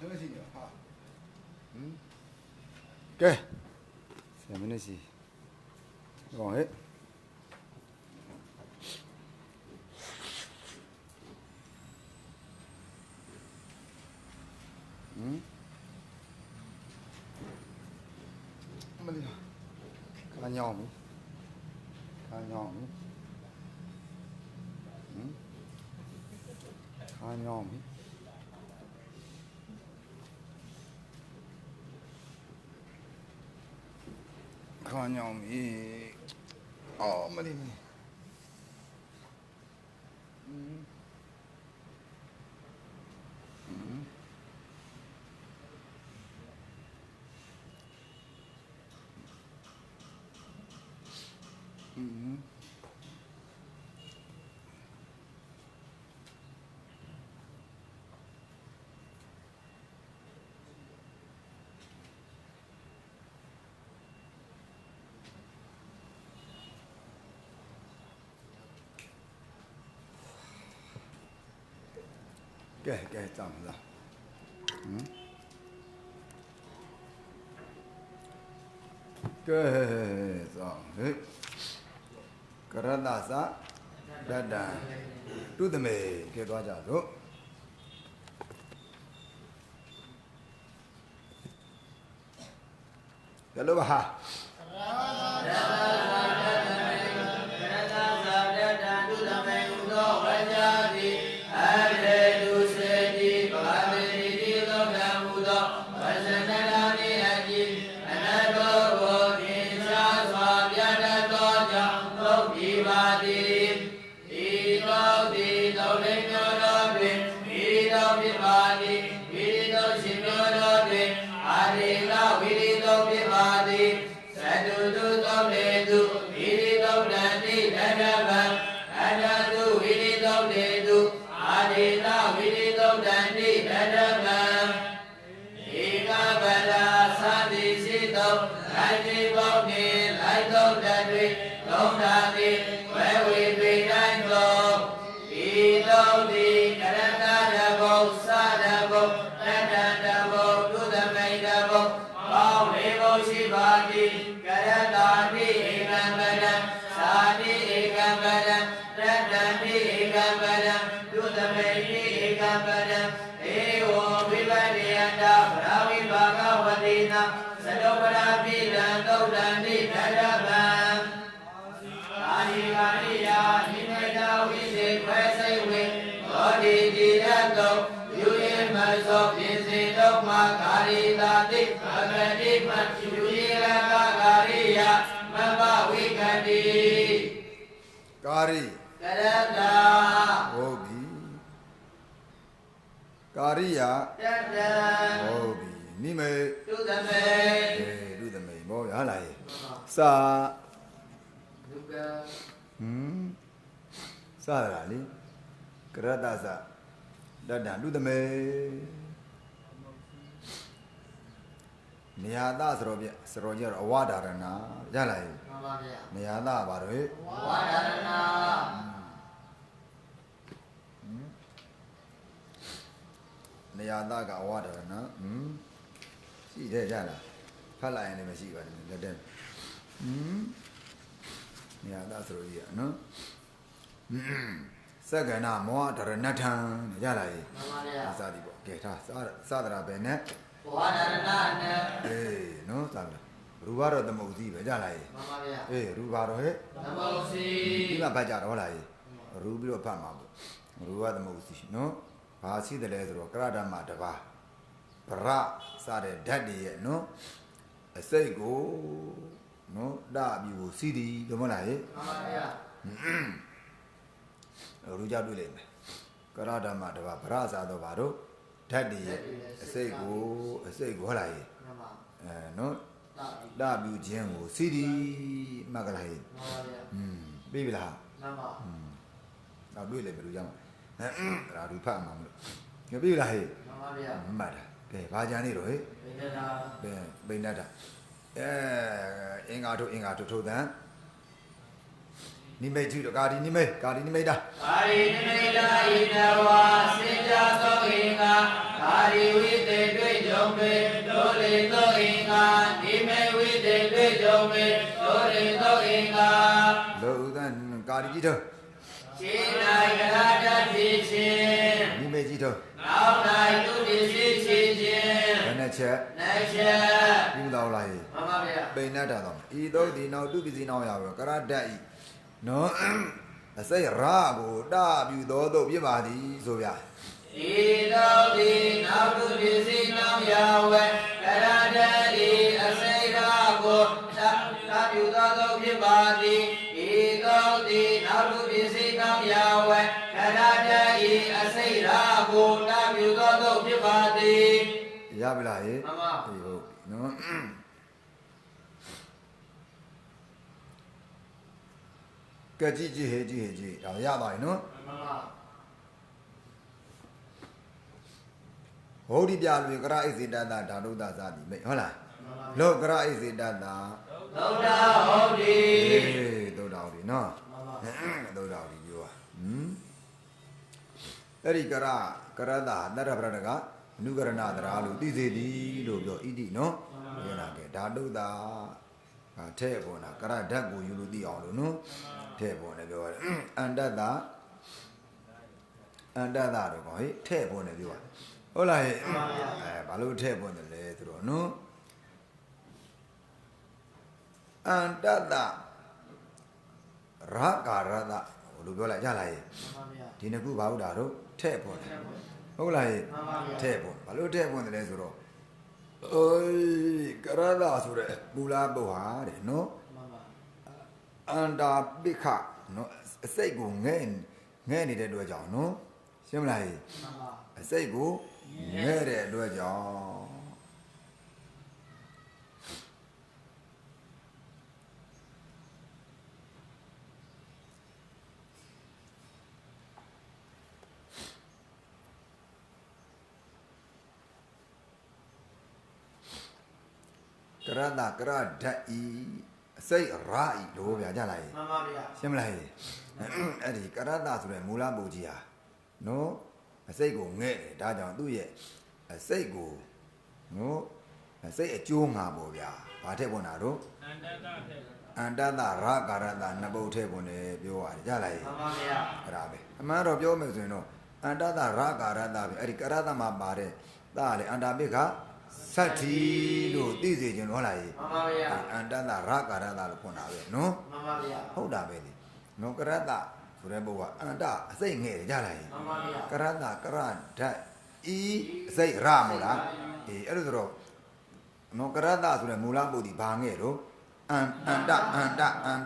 Okay. 7 minutes. Go ahead. Khá nhỏ mới. Khá nhỏ mới. Khá nhỏ mới. Khá nhỏ mới. Mà đi. Cái chậm ra. Cái chậm hết. Karadasa Dada Tu the me ke twa ja so. Hello ba. Kari Karada Hobi Kariya Hobi Nime Do the me Bo ya lai Sa Sa la li Karada sa Dada do the me Niyada Sarojir Awadarana Jalai Niyada Barwe Awadarana Niyada ga Awadarana See there Jala Pala and the Messiah let them Niyada Sarojir no Sagana Moataranatan Jalai Sadibo Geta Sadra Benet no, Rubaro the Mosi, Jalai. Rubaro, the Mosi, Bajarolai, Rubio Pama, Ruba the Mosi, no? Pasi the leather of Grada Matava. Pra, Sade Daddy, no? I say go, no, da you see the Monai. Ruja Dulem, Grada Matava, Praza do Varo. Daddy, I say go, like, no, W. General City, Magalay, Baby La, I'll do it, young. I'll do Pam. You'll be like, Mother, Vajaniro, Benata, Ingato to that. နိမိတ်ကြည့်တော့ကာဒီနိမိတ်တာကာဒီနိမိတ်တာဣနဝါစေကြသောအင်္ဂါကာဒီဝိတေတွေ့ကြုံပေဒိုလေသောအင်္ဂါနိမေဝိတေတွေ့ကြုံပေဒိုလေသောအင်္ဂါလောဥဒံကာဒီကြည့်တော့ရှင်း၌ကရာတတ်ဖြစ်ခြင်းနိမိတ်ကြည့်တော့နောက်၌သူပစ္စည်းရှိခြင်းဘယ်နှချက်ပြုတော်လာမှန်ပါဗျာပိဏ္ဍတာတော့ဤသို့ဒီနောက်သူပစ္စည်းနောက်ရပါကရတတ်ဤနော်အစိတ်ရာကိုတာပြုတော်သို့ပြပါသည်ဆိုဗျာဤသောဒီနောက်သူပစ္စည်းနောက်ရဝဲကရတတ်ဤအစိတ်ရာကိုတာပြုတော်သို့ပြပါသည်ဤသောဒီနောက်သူပစ္စည်းနောက်ရဝဲကရတတ်ဤအစိတ်ရာကိုတာပြုတော်သို့ပြပါသည်ရပြီလားဟေ့မှန်ပါဟုတ်နော်ကကြည့်ဟေ့ကြည့်ဒါရပါရင်နော်မှန်ပါဟောဒီပြလွေကရဣစေတတဓာတုတသတိမိတ်ဟုတ်လားလောကရဣစေတတသုဒ္ဓဟောတိသုဒ္ဓဟောတိနော်သုဒ္ဓဟောတိပြောအဲ့ဒီကရတနတ္တပရတကအနုကရဏသရာလို့သိစေသည်လို့ပြောဣတိနော်ပြောတာကဲဓာတုတာထဲ့ပေါ်တာကရဓာတ်ကိုယူလို့သိအောင်လို့နော်ထဲ့ပေါ်တယ်ပြောရတယ်အန္တတတော့ကောဟိထဲ့ပေါ်တယ်ပြောတာဟုတ်လားဟဲ့ဘာလို့ထဲ့ပေါ်တယ်လဲဆိုတော့နော်အန္တတရာကာရတဘယ်လိုပြောလိုက်ကြလားဟဲ့ဒီနှစ်ခုဘာဟုတ်တာတော့ထဲ့ပေါ်တယ်ဟုတ်လားဟဲ့ထဲ့ပေါ်ဘာလို့ထဲ့ပေါ်တယ်လဲဆိုတော့ကရတဆိုတဲ့မူလပုဟာတဲ့နော်အန္တာပိခနော်အစိတ်ကိုငဲ့နေတဲ့အတွက်ကြောင့်နော်ရှင်းမလားဟဲ့အစိတ်ကိုငဲ့တဲ့အတွက်ကြောင့်ကရတကရဓာတ်ဤအစိတ်ရာဤလို့ဗျာကြလားဟဲ့မှန်ပါဗျာရှင်းမလားဟဲ့အဲ့ဒီကရတဆိုတဲ့မူလပုကြီးဟာနော်အစိတ်ကိုငဲ့တယ်ဒါကြောင့်သူ့ရဲ့အစိတ်ကိုနော်အစိတ်အကျိုးငါပေါ့ဗျာဘာထည့်ပေါ်တာတော့အန္တတရာကာရတနှစ်ပုတ်ထည့်ပေါ်တယ်ပြောရတယ်ကြလားဟဲ့မှန်ပါဗျာအဲ့ဒါပဲအမှန်တော့ပြောမယ်ဆိုရင်တော့အန္တတရာကာရတပဲအဲ့ဒီကရတမှာပါတဲ့သားလေအန္တာပိခသတ္တိလို့သိစေခြင်းဟုတ်လားဟဲ့မှန်ပါဗျာအန္တတရာကာရတလို့ဖွင့်တာပဲနော်မှန်ပါဗျာဟုတ်တာပဲလေနော်ကရတဆိုတဲ့ဘုရားအန္တအစိတ်ငဲ့တယ်ကြလားဟဲ့မှန်ပါဗျာကရတကရဓာတ်ဤအစိတ်ရမို့လားအဲ့လိုဆိုတော့နော်ကရတဆိုတဲ့မူလပုဒ်ဒီဘာငဲ့တော့အန္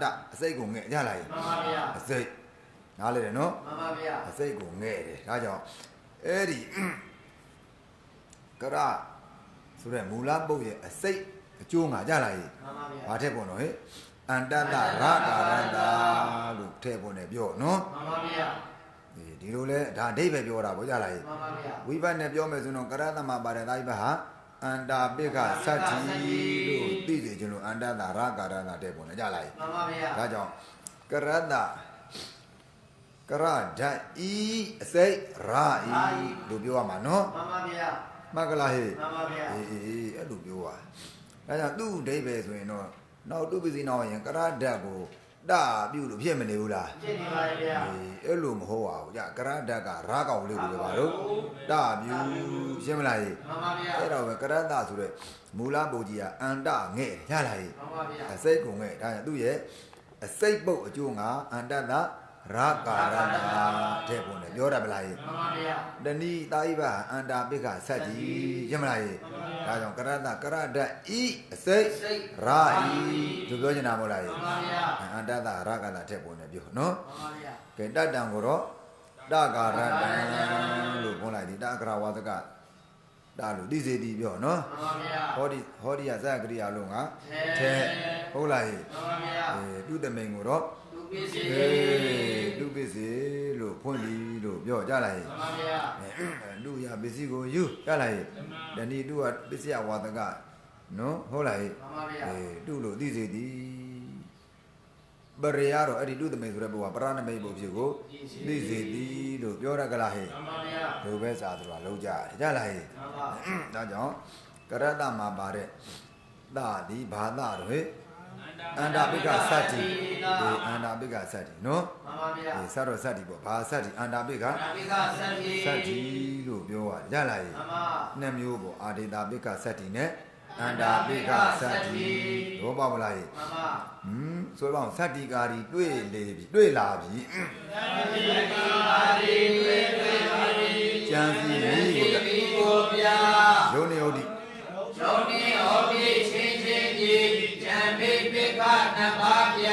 တအစိတ်ကိုငဲ့ကြလားဟဲ့မှန်ပါဗျာအစိတ်နားလေတယ်နော်မှန်ပါဗျာအစိတ်ကိုငဲ့တယ်ဒါကြောင့်အဲ့ဒီကရဆိုတဲ့မူလပုဒ်ရဲ့အစိတ်အကျိုးငါကြလားဟဲ့မှန်ပါဗျာဘာထည့်ပေါ်တော့ဟဲ့အန္တတရာကာရတလို့ထည့်ပေါ်နေပြောနော်မှန်ပါဗျာဒီလိုလဲဒါအဓိပ္ပာယ်ပြောတာပေါ့ကြလားဟဲ့မှန်ပါဗျာဝိပဿနာပြောမယ်ဆိုတော့ကရတမှာပါတဲ့ဒါအိဗဟာအန္တာပိခသတ္တိလို့သိစေခြင်းလို့အန္တတရာကာရတထည့်ပေါ်နေကြလားဟဲ့မှန်ပါဗျာဒါကြောင့်ကရတကရဓာတ်ဤအစိတ်ရာဤလို့ပြောရမှာနော်မှန်ပါဗျာမှတ်ကလားဟဲ့မှန်ပါဗျာအေးအဲ့လိုပြောပါဒါကြောင့်သူ့အဓိပ္ပာယ်ဆိုရင်တော့နောက်သူပစ္စည်းနောက်ရင်ကရဓာတ်ကိုတာပြုလို့ဖြစ်မနေဘူးလားဖြစ်နေပါရဲ့ဗျာအဲ့လိုမဟုတ်ပါဘူးကြာကရဓာတ်ကရာကောင်လေးကိုပဲပါတော့တာပြုရှင်းမလားဟဲ့မှန်ပါဗျာအဲ့တော့ပဲကရတဆိုတဲ့မူလပုတ်ကြီးကအန္တငဲ့ရလားဟဲ့မှန်ပါဗျာအစိတ်ကိုငဲ့ဒါကြောင့်သူ့ရဲ့အစိတ်ပုတ်အကျိုးကအန္တတရာကာရတတဲ့ပုံနဲ့ပြောရမလားဟဲ့မှန်ပါဗျာတဏိတာဣဗအန္တာပိခသတ္တိရှင်းမလားဟဲ့ဒါကြောင့်ကရတကရဓာတ်ဤအစိတ်ရာဤသူပြောနေတာမဟုတ်လားဟဲ့မှန်ပါဗျာအန္တတရာကာရတဲ့ပုံနဲ့ပြောနော်မှန်ပါဗျာကဲတတ္တံကိုတော့တကာရတံလို့ပြောလိုက်ဒီတကရဝါဒကတာလို့သိစေသည်ပြောနော်မှန်ပါဗျာဟောဒီကဇက်ကရိယာလုံးကထဲဟုတ်လားဟဲ့မှန်ပါဗျာသူတမိန်ကိုတော့ပစ္စည်းလူပစ္စည်းလို့ဖွင့်ပြီးလို့ပြောကြလားဟဲ့မှန်ပါဗျာလူရပစ္စည်းကိုယူကြလားဟဲ့တဏီသူကပစ္စယဝါဒကနော်ဟုတ်လားဟဲ့မှန်ပါဗျာသူ့လို့သိစေသည် ပရိယာတော့အဲ့ဒီလူသမိန်ဆိုတဲ့ဘုရားပရဏမိတ်ဘုဖြစ်ကိုသိစေသည်လို့ပြောရကြလားဟဲ့လူပဲစားဆိုတာလုံးကြတယ်ကြလားဟဲ့ဒါကြောင့်ကရတမှာပါတဲ့သာဒီဘာသာတော့ဟဲ့အန္တာပိကစတ္တိဒီအန္တာပိကစတ္တိနော်ဒီစတော့စတ္တိပေါ့ဘာစတ္တိအန္တာပိကစတ္တိလို့ပြောရတယ်ကြလားဟဲ့နှစ်မျိုးပေါ့အာဒေတာပိကစတ္တိနဲ့အန္တာပိကစတ္တိဘောပါမလားဟဲ့ဆိုတော့စတ္တိကာရီတွေ့လေပြီတွေ့လာပြီကျန်စီကိုပြယုံနေဟုတ်ဒီချင်းချင်းကြီးကျန်ပိပိကနှစ်ပါးပြ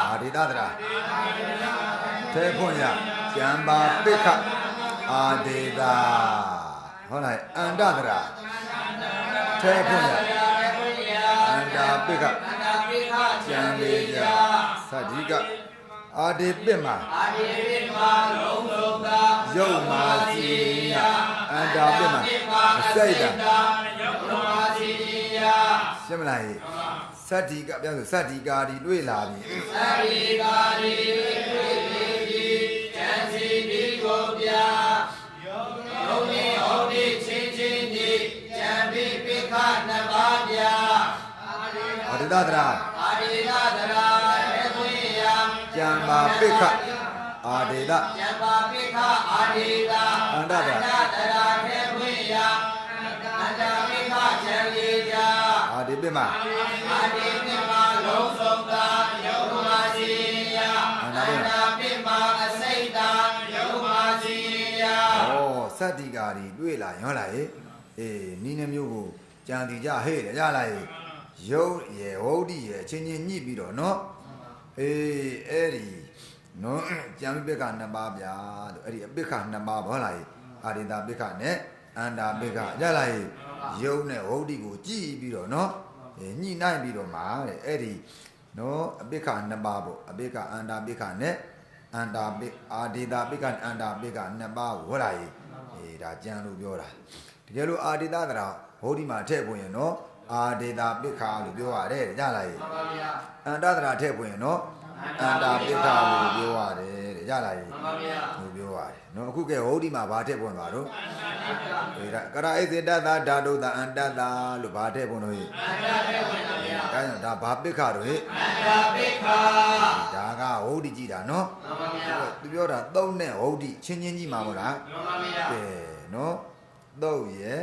အာဒေတာတရာထဲဖွင့်ရကျန်ပါပိကအာဒေတာဟုတ်လားအန္တတရာထဲဖွင့်ရအန္တာပိကကျန်လေးကြသတိကအာဒေပိမလုံးလုံးသာယုတ်မာစီယအန္တာပိမစိတ်တာယုတ်မာစီယရှင်းမလားသတိကပြောဆိုသတိကာဒီတွေ့လာပြီသတိကာဒီတွေ့ပြီကျန်စီဒီကိုပြယုတ်နေဟုတ်ဒီချင်းချင်းဒီကျန်ပိပိခနှစ်ပါးပြအာဒေတတရာအာဒေတတရာသေခွင့်ယကျန်ပါပိခအာဒေတကျန်ပါပိခအာဒေတအန္တတရာသေခွင့်ယအန္တပိခကျန်လေးကြအာဒေပိမလုံးစုံသာယုတ်မာစီယအန္တပိမအစိတ်သာယုတ်မာစီယဩစတ္တိကာရီတွေ့လာရောလားအေးနီးနှမျိုးကိုကြံတည်ကြဟဲ့တယ်ရလားရုပ်ရယ်ဝုဒ္ဓရယ်ချင်းချင်းညှိပြီးတော့နော်အေးအဲ့ဒီနော်ကြံပိကနှစ်ပါးဗျာတို့အဲ့ဒီအပိကနှစ်ပါးဘောလားအာရိတာပိကနဲ့အန္တာပိကရလားရုပ်နဲ့ဝုဒ္ဓကိုကြည့်ပြီးတော့နော်ညှိနှိုင်းပြီးတော့မှာတဲ့အဲ့ဒီနော်အပိကနှစ်ပါးပေါ့အပိကအန္တာပိကနဲ့အန္တာပိအာရိတာပိကအန္တာပိကနှစ်ပါးကိုဟောလားအေးဒါကြံလို့ပြောတာတကယ်လို့အာရိတာတရာဝုဒ္ဓမှာထည့်ပွင့်ရင်နော်အာဒေတာပိခာလို့ပြောရတယ်ကြလားမှန်ပါဗျာအန္တတရာထည့်ပွင့်ရင်နော်အန္တာပိခာလို့ပြောရတယ်တဲ့ကြလားမှန်ပါဗျာလို့ပြောရတယ်နော်အခုကဲဟောဒီမှာဘာထည့်ပွင့်ပါတော့အေးဒါကရဣသေတသာဓာတုသာအန္တသာလို့ဘာထည့်ပွင့်လို့ဟိအန္တထည့်ပွင့်ပါဗျာဒါကြောင့်ဒါဘာပိခာတော့ဟိအန္တာပိခာဒါကဟောဒီကြည့်တာနော်မှန်ပါဗျာသူပြောတာသုံးနဲ့ဟောဒီချင်းချင်းကြီးမှာမဟုတ်လားမှန်ပါဗျာကဲနော်သုံးရဲ့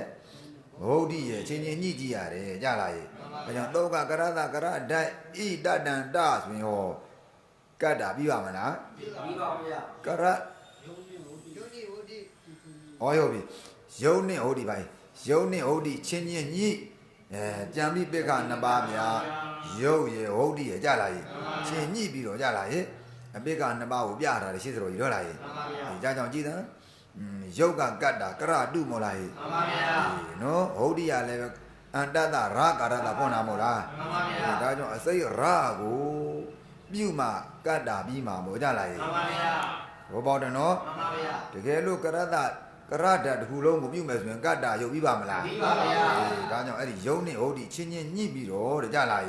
ဝုဒ္ဓရဲ့ချင်းချင်းညှိကြည့်ရတယ်ကြလားအဲကြောင့်တောကကရသကရဒိုက်ဣတတန္တဆိုရင်ဟောကတ်တာပြီးပါမလားပြီးပါဗျာကရဟောရောပြီယုံနဲ့ဟောဒီပိုင်းယုံနဲ့ဟောဒီချင်းချင်းညှိကြံပြီးပိခနှစ်ပါးဗျာယုတ်ရဲ့ဝုဒ္ဓရဲ့ကြလားချင်းညှိပြီးတော့ကြလားအပိခနှစ်ပါးကိုပြတာလေရှိသလိုကြီးတော့လားအဲကြောင့်ကြည့်တယ်ယုတ်ကကတ်တာကရတုမောလားမှန်ပါဗျာနော်ဟောဒီရလည်းအန္တတရာကာရတာဖွင့်တာမို့လားမှန်ပါဗျာဒါကြောင့်အစိတ်ရာကိုပြုမှကတ်တာပြီးမှာမို့ကြလားမှန်ပါဗျာဘောပေါတယ်နော်မှန်ပါဗျာတကယ်လို့ကရတကရတတခုလုံးကိုပြုမယ်ဆိုရင်ကတ်တာယုတ်ပြီးပါမလားပြီးပါဗျာဒါကြောင့်အဲ့ဒီယုတ်နဲ့ဟောဒီချင်းချင်းညှိပြီးတော့တဲ့ကြလား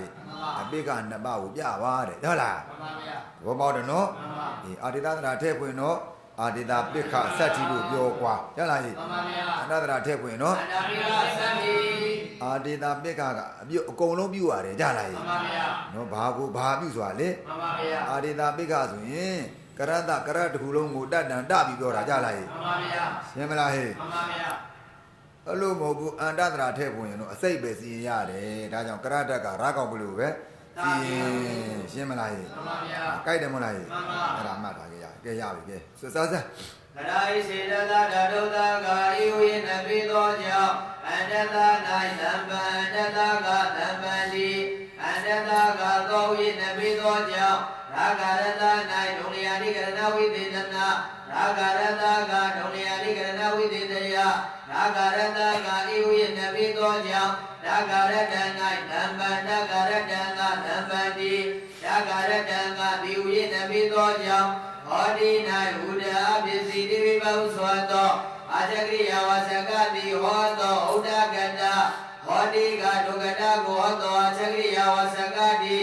အပိကနှစ်ပါးကိုပြပါတဲ့ဟုတ်လားမှန်ပါဗျာဘောပေါတယ်နော်မှန်ပါဒီအာတိတသရာထဲဖွင့်တော့အာဒေတာပိခစတ္တိလို့ပြောကွာရလားမှန်ပါဗျာအန္တရာထဲပွင့်နော်အန္တပိခစတ္တိအာဒေတာပိခကအပြုတ်အကုန်လုံးပြုရတယ်ကြလားမှန်ပါဗျာနော်ဘာကိုဘာပြုဆိုတာလေမှန်ပါဗျာအာဒေတာပိခဆိုရင်ကရတကရတခုလုံးကိုတတ်တန်တပြီးပြောတာကြလားမှန်ပါဗျာရှင်းမလားဟဲ့မှန်ပါဗျာအဲ့လိုမဟုတ်ဘူးအန္တရာထဲပွင့်ရင်တော့အစိတ်ပဲစီရင်ရတယ်ဒါကြောင့်ကရတကရာကောက်ဘလို့ပဲစီရင်ရှင်းမလားဟဲ့မှန်ပါဗျာကြိုက်တယ်မလားဟဲ့မှန်ပါအဲ့ဒါမှတ်ထားခဲ့ကဲရပြီကဲစစားစားကရာဣစေတသာဓာတုသာကာဤဝိနပိသောကြောင့်အန္တသာ၌သံပန္တသာကသံပန္တိအန္တသာကသောဝိနပိသောကြောင့်ရာဂရတ၌ဒုလျာတိကရဏဝိသေသနာရာဂရတကဒုလျာတိကရဏဝိသေတယရာဂရတကဤဝိနပိသောကြောင့်ရာဂရတ၌သံပန္တကရတံကသံပန္တိရာဂရတံကဒီဝိနပိသောကြောင့်ဟောဒီ၌ဥဒ္ဓအပစ္စည်းတိဝိဘဟုသောသောအာဇဂရိယဝဆကတိဟောသောဥဒ္ဓကတဟောဒီကဒုက္ကတကိုဟောသောအာဇဂရိယဝဆကတိ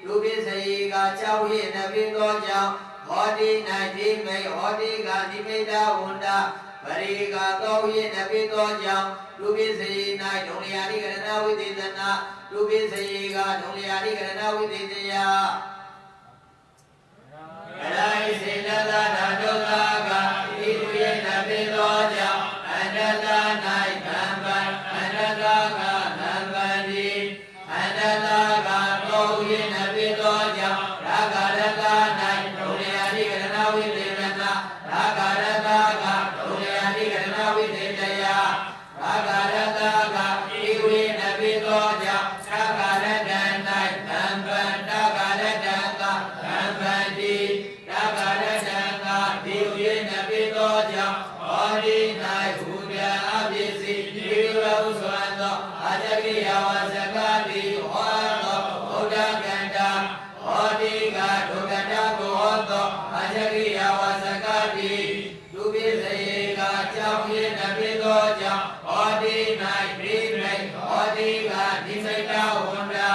ဒုပိစယိက cháu hiền là viên đo cháu họ đi này đi mày họ đi gà đi mày đa hồn đa bari gà tao hiền là viên đo cháu tu biết gì này trong nhà đi cái nào với tiền na tu biết gì gà trong nhà đi cái nào với tiền ya cái sinh ra là đâu ta gà đi tu hiền là viên đo cháu anh ta này nam văn anh ta gà nam văn đi anh ta gà tao hiền là viên đo cháu đã gà ta này trong nhà đi cái nào với tiền na đã gà ta gà trong nhà đi cái nào với tiền ya Agarata iwi nabi toja agarata nai tamban agarata tambandi agarata iwi nabi toja odi nai huda abisi iwa uswando ajagi awasakati hoto hoda ganda odi gado ganda hoto ajagi awasakati tubi sayega chawye nabi toja Odi nai primai, odi ga dimaita honda,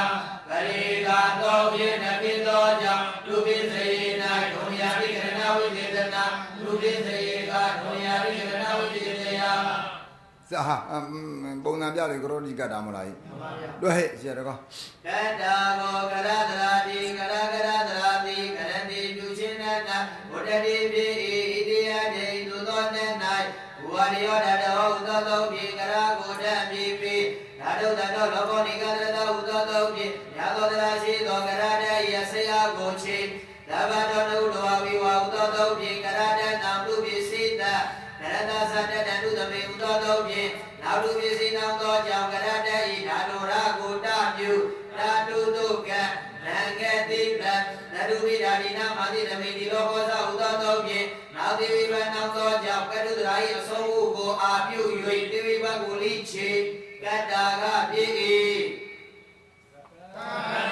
kari ga toge nabi toja, lubi sayi nai dunya di karena wujudna, lubi sayi ga dunya di karena wujudnya. Sah, bongna biar kalau di kada mulai. Dua he, siapa kau? Kada go kada teradi, kada kada teradi, kada di ducinana, udah di dia di tutonenai. Wadiyo dado utoto pi kara kuda pipi dado dado lobo nikadra da utoto pi yado drasi do karada yasaya gochi dabado nudo aviwa utoto pi karada namdu bisita karada sada dadu dame utoto pi namdu bisina uto jam karada I dado rakuda pyu dadu tuka nangeti dadu bidadina mati dame di lobo sa utoto pi Now the river now the job got to the right so go up you the river will reach it Gadaga big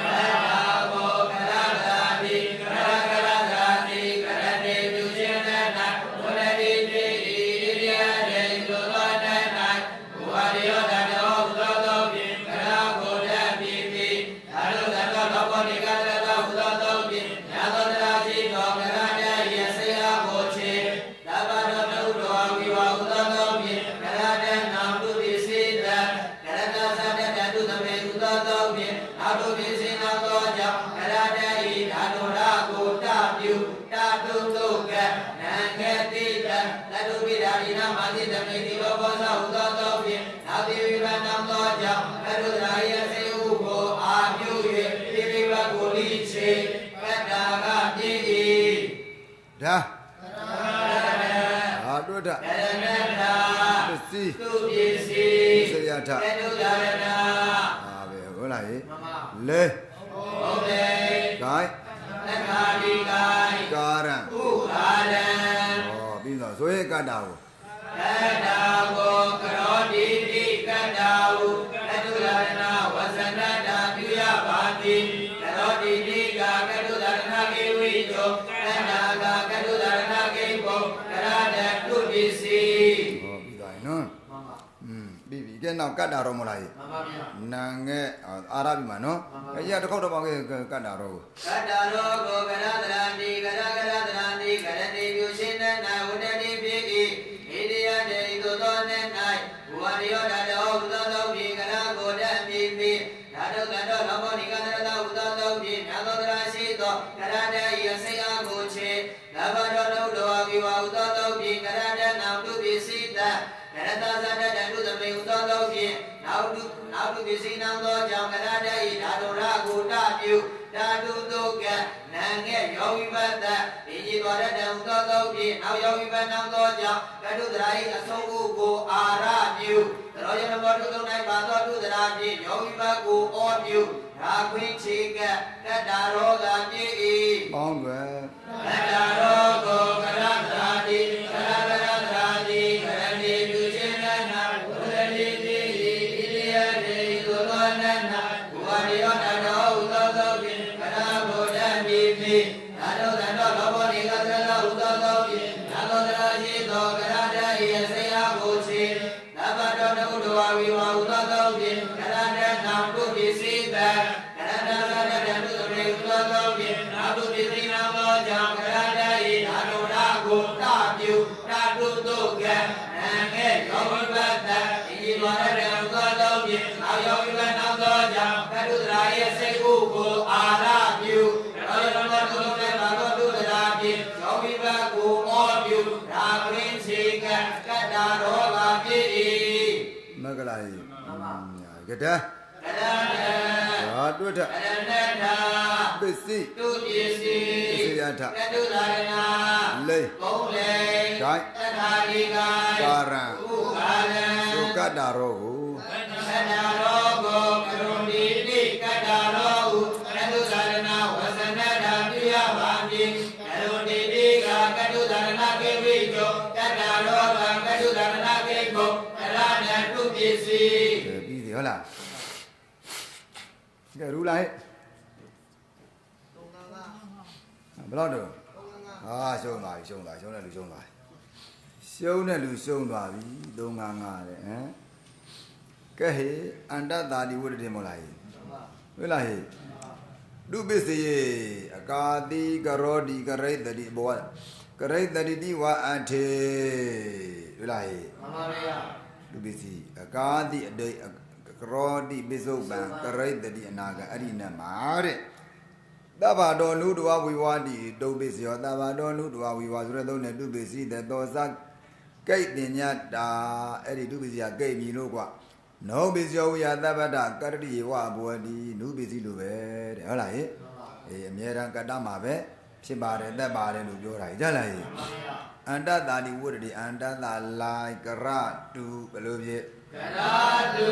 Gadago Gadadi Gadadi Gadadi Luciana Gadadi Iria de Lodana Wadio Dado Dodo Gadago Dabi Dado Dado Loboni Gadada Dodo Yado Dadi Gadada Yesaya Dah. Aduh dah. Besi. Saya dah. Boleh. Le. Gai. Garan. Oh, bila soe kadau. Kadau karodi di kadau. Kadularna wasana da duya bati. Karodi di kadularna kiwijo. Kadaga kadularna kibo. Karada kubisi. Oh, bila ini. Bibi, kita nak kadau mulai. Nange Arabi mana? Ya, dekat dekat bangke kadau. Kadau go kadadrandi kadadrandi kadandi biusina na udani bigi. Idia de itu tonen nai. Wadiyo dado utoto bi kadago dan bibi. Dado dado lobo ni kadada utoto bi. Dado drasi to kadada yasaya goche. Dabado do abiwa utoto bi kadada namdu bisita. Kadada sada dadu dame utoto bi. Namdu bisina to jam kadada I dado ragu dapiu. Dadu toga nange yogi bata. Iji dada dam utoto bi. Now yogi bata to jam. Kadu drai asogu go arabiu. Roja nomor tu nai bato tu daraji. Yogi bagu obiu. Rakwin chika kadaro gaji. Bangga. Kadaro go kadaraji. Kadaraji. Kadaraji ducina na. Udari di ilia di tulona na. Wadiyo dado utoto bi. Kadabo dan bibi. Dado dado lobo ni kadara utoto bi. Dado daraji to kadada yasaya gochi. Dabado nudo awiwa utoto bi. Kadada namdu bisita. Kadada sada dadu utoto bi. တုဒရာရဲ့စိတ်ကူကိုအာရပြုရောရမတုနဲ့ဘာလို့တုဒရာဖြင့်ယောဂိဘကိုဩပြုရာပရင်းစေကကတ္တာရောဂါဖြစ်၏မဂလာဟိကတကတံဘာတွတ်ထကရဏထာပစ္စည်းတုပစ္စည်းပစ္စယထကတုသာရဏလေကုံးလေဒိုင်းတထာလိကာကာရံဥကာလံသုကတ္တာရောကိုကတ္တာရောကိုကရုဏီတိကတ္တာရောဟုကတုသာရဏဝဇနတာပြရပါမည်ကရုဏီတိကကတုသာရဏကေဝိကျောကတ္တာရောကကတုသာရဏကေကိုကရဏတုပစ္စည်းပြီးပြီဟုတ်လားကဲရူလိုက်ဘယ်တော့တော့ရှုံးသွားပြီရှုံးတဲ့လူရှုံးသွားပြီ355တဲ့ဟမ်ကဲဟေအန္တတာတိဝတ္တေမလားဟေဟုတ်လားဟေဒုပစ္စယေအကာတိကရောတိကရိတ္တိဘောကရိတ္တိတိဝအထေဟုတ်လားဟေမှန်ပါဗျာဒုပစ္စည်းအကာတိအတိတ်ကရောတိပိစုပံကရိတ္တိအနာကအဲ့ဒီနဲ့မှာတဲ့သဗ္ဗတောနုတဝဝိဝါတိဒုပစ္စယောသဗ္ဗတောနုတဝဝိဝါဆိုတဲ့သုံးနဲ့ဒုပစ္စည်းတဲ့သောစကိတ်တင်ညတာအဲ့ဒီဒုပစ္စည်းကကိတ်မြည်လို့ကွာနောပစ္စယောဝိယသဗ္ဗတကရတိဝဘောတိနုပစ္စည်းလိုပဲတဲ့ဟုတ်လားဟဲ့အမြဲတမ်းကတ္တမှာပဲဖြစ်ပါတယ်သက်ပါတယ်လို့ပြောတာကြလားဟဲ့အန္တတာတိဝတ္တိအန္တတာလိုက်ကရတုဘယ်လိုဖြစ်ကရာတု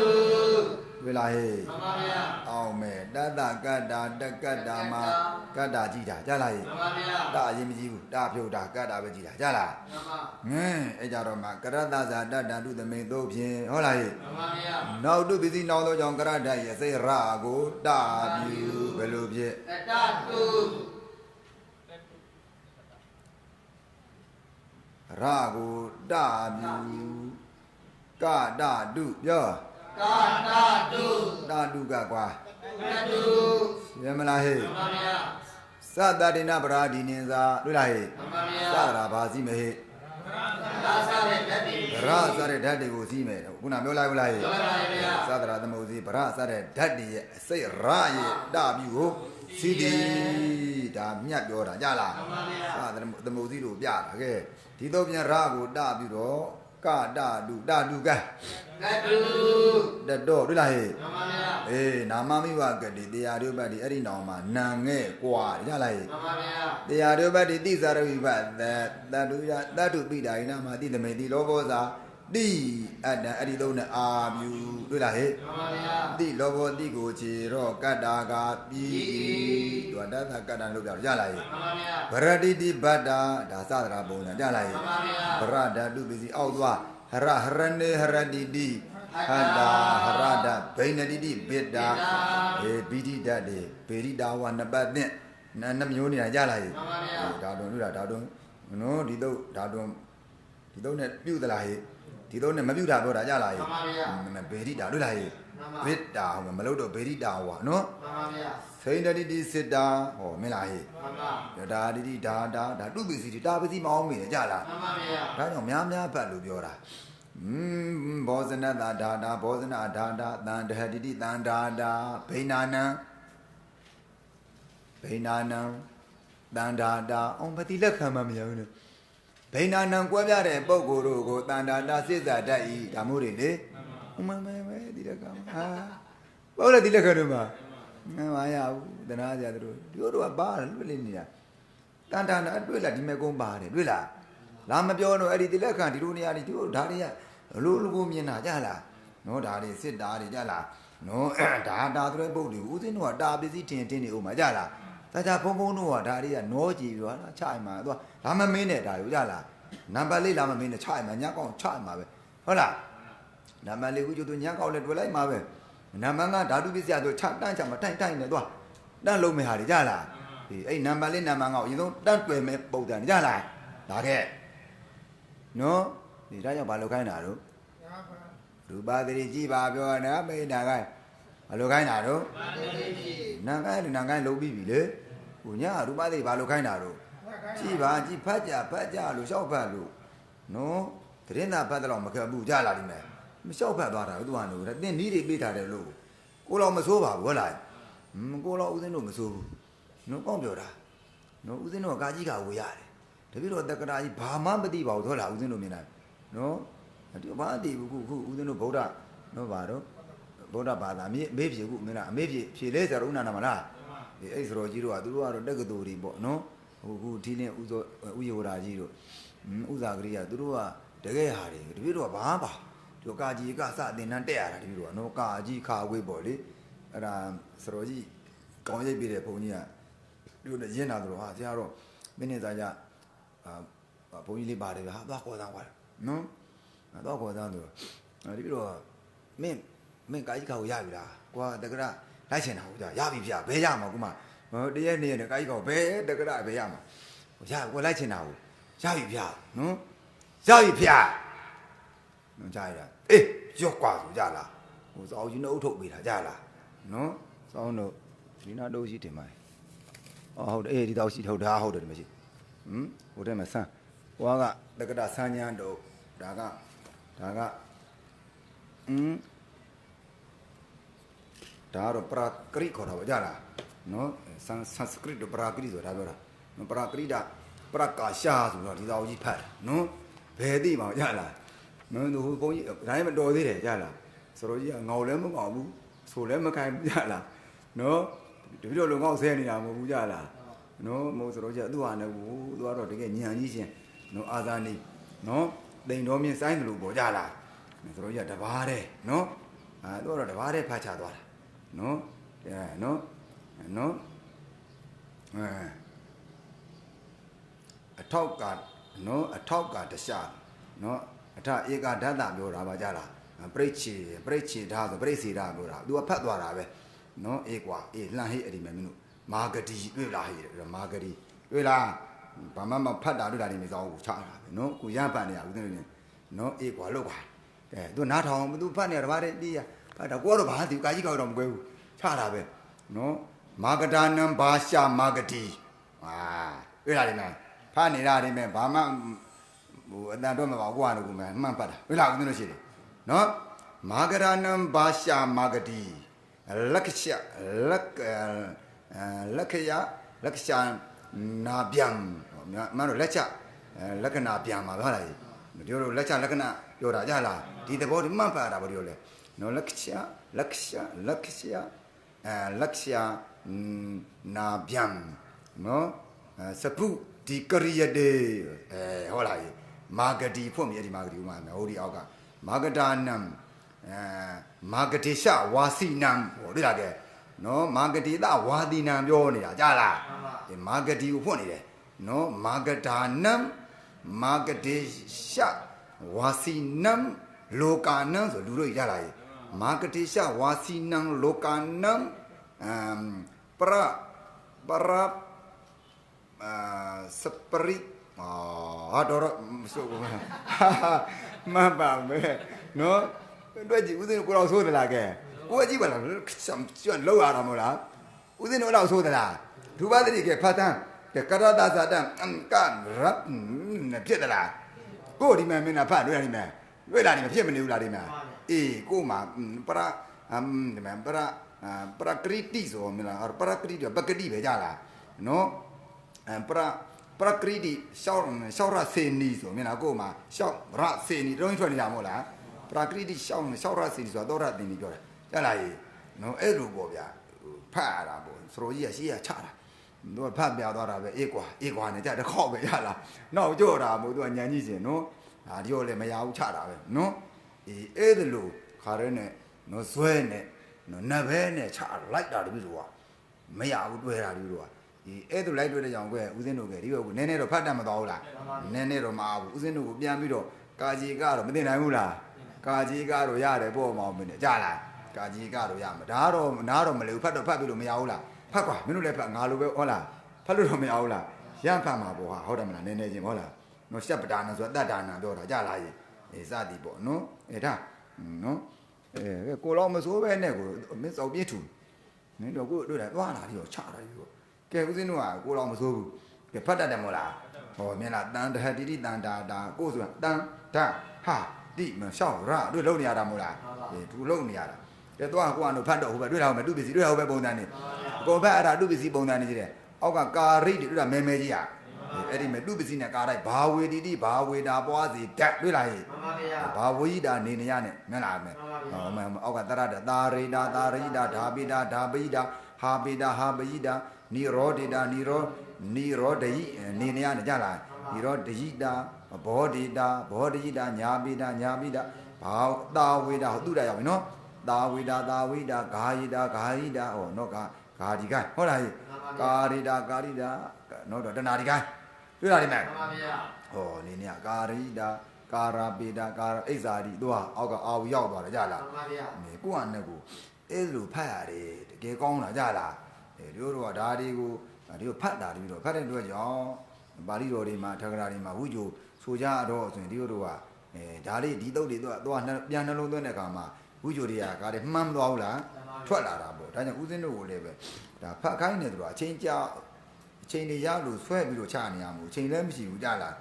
ဝေလာဟေးမှန်ပါဗျာအောင်မယ်တတကတ္တာတကတ္တာမှာကတ္တာကြည့်တာကြားလားဟေးမှန်ပါဗျာတအရင်မကြည့်ဘူးတဖြုတ်တာကတ္တာပဲကြည့်တာကြားလားမှန်ပါအဲ့ကြတော့မှကရတ္တဇာတတ္တတုသမိန်သို့ဖြင့်ဟုတ်လားဟေးမှန်ပါဗျာနောက်တုပစ္စည်းနောက်သောကြောင့်ကရတ္တရဲ့စိတ်ရကိုတပြုဘယ်လိုဖြစ်ကတ္တတုရကိုတပြုကတတုပြောကတတုတတုကကွာကတုရမလားဟေးမှန်ပါဗျာသတ္တတိနပရာဒီနင်္စာတွေ့လားဟေးမှန်ပါဗျာသတ္တရာဘာစီမဟေးသာသတဲ့ဓာတ်တွေဗရစတဲ့ဓာတ်တွေကိုစီးမယ်ခုနပြောလိုက်ဘူးလားဟေးပြောပါဗျာသတ္တရာသမုစီဗရစတဲ့ဓာတ်တွေရဲ့အစိတ်ရရဲ့တပြုကိုစီတီဒါမြတ်ပြောတာကြလားမှန်ပါဗျာသသမုစီတို့ပြတာကဲဒီတော့ပြန်ရကိုတပြုတော့ကတတုကတုတတော့တွေ့လားဟေးမှန်ပါဗျာအေးနာမမိဝကတိတရားရုပ်ပတ်ဒီအဲ့ဒီနောင်မှာနာငဲ့กว่าရလားဟေးမှန်ပါဗျာတရားရုပ်ပတ်ဒီတိဇာရဝိပတ်တတုရတတုပိတာယနာမှာတိသမေတိလောဘောဇာတိအတ္တအဲ့ဒီသုံးနဲ့အာပြုတွေ့လားဟေးမှန်ပါဗျာတိလောဘောတိကိုခြေတော့ကတ္တာကပြီးသူတသကတ္တလို့ပြောရလားဟေးမှန်ပါဗျာဗရတိတိဗတ္တာဒါသဒရာပုံနဲ့ကြလားဟေးမှန်ပါဗျာဗရဓာတုပစ္စည်းအောက်သွားဟရဟရနေဟရတိတိဟန္တာဟရဒဘိနတိတိပိတ္တာဘိဓိတတေဘေရိတာဝနပတ်သင့်နှမျိုးနေတာကြလားဟေးမှန်ပါဗျာဒါတွန်းလို့ဒါတွန်းနော်ဒီတော့ဒါတွန်းဒီတော့နဲ့ပြုတ်သလားဟေးဒီတော့နဲ့မပြုတ်တာပြောတာကြလားဟေးမှန်ပါဗျာဘေရိတာလို့လားဟေးဘိတ္တာဟောမလို့တော့ဘေရိတာဟောနော်မှန်ပါဗျာစိန္ဒတိတိစိတ္တာဟောမင်းလားဟေးမှန်ပါဒါတိတိဒါတုပစ္စည်းဒါပစ္စည်းမအောင်မင်းကြလားမှန်ပါဗျာဒါကြောင့်များဖတ်လို့ပြောတာဘောဇနတာဒါတာဘောဇနာဒါတာတန်တဟတိတိတန်ဒါတာဘိနာနံတန်ဒါတာအောင်ပတိလက်ခံမမရဘူးလေဘိနာနံကွဲပြားတဲ့ပုဂ္ဂိုလ်တို့ကိုတန်ဒါတာစိစ္ဆာတတ်ဤဒါမို့လေမှန်ပဲဒီလက်ကဟာဘောလေဒီလက်ခံတော့မှာမရဘူးတနာကြတို့တို့ကဘာလွတ်လိမ့်နေတာတန်ဒါနာတွေ့လားဒီမဲ့ကုန်းပါတယ်တွေ့လားလာမပြောတော့အဲ့ဒီဒီလက်ခံဒီလိုနေရာဒီတို့ဒါတွေကလိုကိုမြင်တာကြလားနော်ဒါတွေစစ်တာတွေကြလားနော်ဒါဆိုတဲ့ပုတ်တွေဦးစင်းတို့ကတာပစ္စည်းတင်နေဦးမှာကြလားဒါကြဖုံတို့ကဒါတွေကနောကြည့်ပြီးတော့ချအိမ်မှာသူကလာမမင်းနဲ့ဒါတွေကြလားနံပါတ်လေးလာမမင်းနဲ့ချအိမ်မှာညကောင်းချအိမ်မှာပဲဟုတ်လားနံပါတ်လေးကိုကျတို့ညကောင်းလဲတွေ့လိုက်မှာပဲနံပါတ်ကဓာတုပစ္စည်းဆိုချတန်းချမှာတိုင်နေသွားတန်းလုံးမဲ့ဟာတွေကြလားအဲ့နံပါတ်လေးနံပါတ်ကအရင်ဆုံးတန်းတွေ့မဲ့ပုံစံကြလားဒါခဲ့နော်ဒီဒါကြောင့်ဘာလို့ခိုင်းတာတော့ရူပသတိကြည့်ပါပြောတာမိတ်နာခိုင်းဘာလို့ခိုင်းတာတော့နာခိုင်းလုံးပြီးပြီလေဟိုညရူပသတိဘာလို့ခိုင်းတာတော့ကြည့်ပါကြည့်ဖတ်ကြလို့ရှောက်ဖတ်လို့နော်တရင်သာဖတ်တော့မခက်ဘူးကြလာလိမ့်မယ်မရှောက်ဖတ်သွားတာသူကလို့တင်းနီးတွေပေးထားတယ်လို့ကိုတော့မစိုးပါဘူးဟုတ်လား ကိုတော့ဦးစင်းတို့မစိုးဘူးနော်ကောင်းပြောတာနော်ဦးစင်းတို့ကကာကြီးကဝေရတယ်တပည့်တော်တက္ကရာကြီးဘာမှမသိပါဘူးတော့လားဦးစင်းတို့မြင်လာနော်ဒီဘာသိဘူးခုဦးစင်းတို့ဗုဒ္ဓနော်ဘာတော့ဗုဒ္ဓဘာသာမေးဖြေခုမင်းလားအမေးဖြေလဲဆရာတို့ဦးနာနာမလားဒီအဲ့စတော်ကြီးတို့ကသူတို့ကတော့တက္ကသိုလ်တွေပေါ့နော်ခုထီးလင်းဥယောဓာကြီးတို့ဥဇာဂရိယသူတို့ကတကယ်ဟာတွေတပည့်တော်ကဘာပါဒီကာကြီးကစတင်နှန်းတက်ရတာတပည့်တော်ကနော်ကာကြီးခါဝေးပေါ့လေအဲ့ဒါစတော်ကြီးကောင်းရိပ်ပြတဲ့ဘုန်းကြီးကတို့လည်းရင်းလာတော့ဟာဆရာတော်မင်းနဲ့သားကြဘုန်းကြီးလေးပါတယ်ဗျာသွားခေါ်သားကွာနော်သွားခေါ်သားဆိုဒီပြီးတော့မင်းကာကြီးခါကိုရပြီလားကွာတက္ကရာလိုက်ချင်တာဟုတ်ကြရပြီဗျာဘဲရမှာကူမတရက်နေနဲ့ကာကြီးခါကိုဘဲတက္ကရာဘဲရမှာရကွာလိုက်ချင်တာကိုရပြီဗျာနော်ရပြီဗျာနော်ကြားရတာအေးရော့ကွာဆိုကြလားဟိုစောင်းကြီးနှုတ်ထုတ်ပေးတာကြားလားနော်စောင်းတို့ဒီနာတို့ရှိတင်ပါဟုတ်တယ်အေးဒီတော့ရှိထုတ်တာဟုတ်တယ်ဒီမရှိဟိုထဲမှာဆန်းဟိုကတက္ကရာဆန်းညန်းတို့ဒါကဒါကတော့ပရာကရိခေါ်တာဗောကြားလားနော်ဆန်စကရစ်တို့ပရာကရိဆိုတာပြောတာပရာကရိတာပရကာရှာဆိုတော့ဒီတော်ကြီးဖတ်တာနော်ဘယ်သိမှာကြားလားနော်သူဘုန်းကြီးဒါလည်းမတော်သေးတယ်ကြားလားဆိုတော့ကြီးကငေါလည်းမငေါဘူးဆိုလည်းမခိုင်းကြားလားနော်တပည့်တော်လုံငေါဆဲနေတာမဟုတ်ဘူးကြားလားနော်မဟုတ်ဆိုတော့ကြီးသူ့ဟာနဲ့ဘူးသူကတော့တကယ်ညံကြီးရှင်နော်အာသာနေနော်တိမ်တော်မြင့်စိုင်းတယ်လို့ပေါ့ကြားလားဆိုတော့ကြီးကတဘာတဲ့နော်သူကတော့တဘာတဲ့ဖတ်ချသွားတာနော်နော်အထောက်ကနော်အထောက်ကတခြားနော်အထဧကဓာတ်ပြောတာပါကြလားပြိချေဓာဆိုပြိစီဓာပြောတာသူကဖတ်သွားတာပဲနော်အေးကွာအေးလှန်ဟိအဲ့ဒီမယ်မင်းတို့မာဂတိတွေ့လားဟိမာဂတိတွေ့လားဘာမှမဖတ်တာတွေ့တာနေမစောင်းဘူးချတာပဲနော်ကိုရပန်နေရဦးသိနေနော်အေးကွာလောက်ကွာသူနားထောင်သူဖတ်နေတယ်ဗါတဲ့တီးရဖတ်တာကိုကတော့ဘာဒီကာကြီးကောက်တော့မကွဲဘူးချတာပဲနော်မာဂဒါနံဘာရှာမာဂတိတွေ့လားဒီမယ်ဖတ်နေတာဒီမဲ့ဘာမှဟိုအတန်တော့မပါဘူးကွာလို့ကမှမှန်ပတ်တာဝိလာဦးသိလို့ရှိတယ်နော်မာဂရဏံဘာရှာမာဂတိလက်ခရှာနာဗျံမနော်လက်ချလက္ခဏာဗျံမှာဟုတ်လားဒီလိုလက်ချလက္ခဏာပြောတာကြလားဒီသဘောဒီမှန်ပတ်တာဘာလို့လဲနော်လက်ရှာနာဗျံနော်စပုဒီကရိယတေဟုတ်လားမာဂတိဖွင့်မြဲဒီမာဂတိဥမာမယ်ဟိုဒီအောက်ကမာဂဒါနံမာဂတိရှဝါစီနံဟိုတွေ့လားကဲနော်မာဂတိသဝါဒီနံပြောနေတာကြားလားဒီမာဂတိကိုဖွင့်နေတယ်နော်မာဂဒါနံမာဂတိရှဝါစီနံလောကနံဆိုလူတို့ကြားလားမာဂတိရှဝါစီနံလောကနံပရစပရိတော့ဆိုမပါမယ်နော်တွေ့ကြည့်ဦးစင်းကိုတော့ဆိုးသလားကဲကိုကြည့်ပါလားကျွတ်လောက်ရတာမဟုတ်လားဦးစင်းတို့တော့ဆိုးသလားဒုပါတိကဖတ်တန်းကရတသာတံကရပ်ဖြစ်သလားကိုဒီမှာမင်းကဖတ်တွေ့ရတယ်မတွေ့လားဒီမှာဖြစ်မနေဘူးလားဒီမှာအေးကိုမှဒီမှာပရကရိတိဆိုမလားပရကရိတိပကတိပဲကြလားနော်ပရကရိတိရှောက်ရစေနီဆိုမြင်လားကို့မှာရှောက်ရစေနီတုံးထွက်နေတာမဟုတ်လားပရကရိတိရှောက်ရစေနီဆိုတော့ရတင်နီပြောတယ်ကြားလားရေနော်အဲ့လိုပေါ့ဗျာဖတ်ရတာပေါ့စရိုကြီးကရှိရချတာသူကဖတ်ပြသွားတာပဲအေးကွာနဲ့ကြတခေါက်ပဲရလားနောက်ကြော့တာမို့သူကညံကြီးစင်နော်ဒီတော့လည်းမရဘူးချတာပဲနော်အဲ့ဒါလို့ခါရဲနဲ့နော်ဇွဲနဲ့နော်နဘဲနဲ့ချလိုက်တာတပြီလို့ကမရဘူးတွေ့တာတပြီလို့ကအဲ့ဒါလိုက်တွေ့တဲ့ကြောင့်ကွဦးစင်းတို့ကဒီဘက်ကနည်းနည်းတော့ဖတ်တတ်မသွားဘူးလားနည်းနည်းတော့မအားဘူးဦးစင်းတို့ကိုပြန်ပြီးတော့ကာကြီးကတော့မသိနိုင်ဘူးလားကာကြီးကတော့ရတယ်ပေါ့မောင်မင်းနဲ့ကြားလားကာကြီးကတော့ရမှာဒါတော့နားတော့မလဲဘူးဖတ်တော့ဖတ်ပြီးလို့မရဘူးလားဖတ်ကွာမင်းတို့လည်းဖတ်ငါလိုပဲဟုတ်လားဖတ်လို့တော့မရဘူးလားရမ်းဖတ်မှာပေါ့ဟာဟုတ်တယ်မလားနည်းနည်းချင်းဟုတ်လားနော်ရှက်ပတာနာဆိုတာတတ်တာနာပြောတာကြားလားရေစသည်ပေါ့နော်ဒါနော်ကိုတော့မစိုးပဲနဲ့ကိုမင်းစောက်ပြည့်ထူမင်းတို့ကိုတွေ့တယ်သွားလာပြီးတော့ချတာပြီးတော့ကဲဦးစင်းတို့ကကိုတော့မစိုးဘူးကဲဖတ်တတ်တယ်မို့လားဟောမြင်လားတန်တဟတိတိတန်တာကိုဆိုတာတန်ဓဟာတိမရှောက်ရတို့လုံနေရတာမို့လားသူလုံနေရတာကဲသွားကိုကတော့ဖတ်တော့ဟိုပဲတွေ့တာဟိုပဲသူ့ပစ္စည်းတွေ့တာဟိုပဲပုံစံနေ ကိုဘက်အဲ့ဒါလူပစ္စည်းပုံစံနေကြတယ်အောက်ကကာရိတ်တို့ကမဲမဲကြီးอ่ะအဲ့ဒီမဲ့လူပစ္စည်းနဲ့ကာလိုက်ဘာဝေတီတိဘာဝေတာပွားစီဓာတ်တွေ့လားဟဲ့ဘာဝေတာနေနေရနဲ့မလားမယ်အောက်ကတရတတာရိတာတာရိတာဓာပိတာဓာပိတာဟာပိတာဟာပိတာနိရောဓိတာနိရောဓိနေနေရနဲ့ကြလားနိရောဓိတာဘောဓိတာဘောဓိတာညာပိတာညာပိတာဘာတာဝေတာဟုတ်တာရောက်ပြီနော်တာဝေတာတာဝေတာဂါယိတာဂါယိတာဟောနော်ဂါဒီကဟုတ်လားဟဲ့ကာရိတာကာရိတာနော်တော့တဏှာဒီကတွေ့လားဒီမဲ့ဟောနေနေကာရိတာကာရာပေတာကာအိဇာတိသူကအောက်ကအာဝရောက်သွားတယ်ကြလားကိုကနဲ့ကိုအဲ့လိုဖတ်ရတယ်တကယ်ကောင်းတာကြလားတို့ကဒါတွေကိုဖတ်တာပြီးတော့ဖတ်တဲ့အတွက်ကြောင့်ပါဠိတော်တွေမှာထက္ကရာတွေမှာဝိဇ္ဇိဆိုကြတော့ဆိုရင်တို့ကဒါလေးဒီတုတ်တွေတော့ပြန်နှလုံးသွင်းတဲ့အခါမှာဝိဇ္ဇိတွေကကားတွေမှန်းမသွားဘူးလားထွက်လာတာပေါ့ဒါကြောင့်ဦးဇင်းတို့ကိုလည်းပဲဒါဖတ်ခိုင်းနေတယ်သူကအချိန်ကြာအချိန်တွေရလို့ဆွဲပြီးတော့ချနေရမှာအချိန်လည်းမရှိဘူးကြလား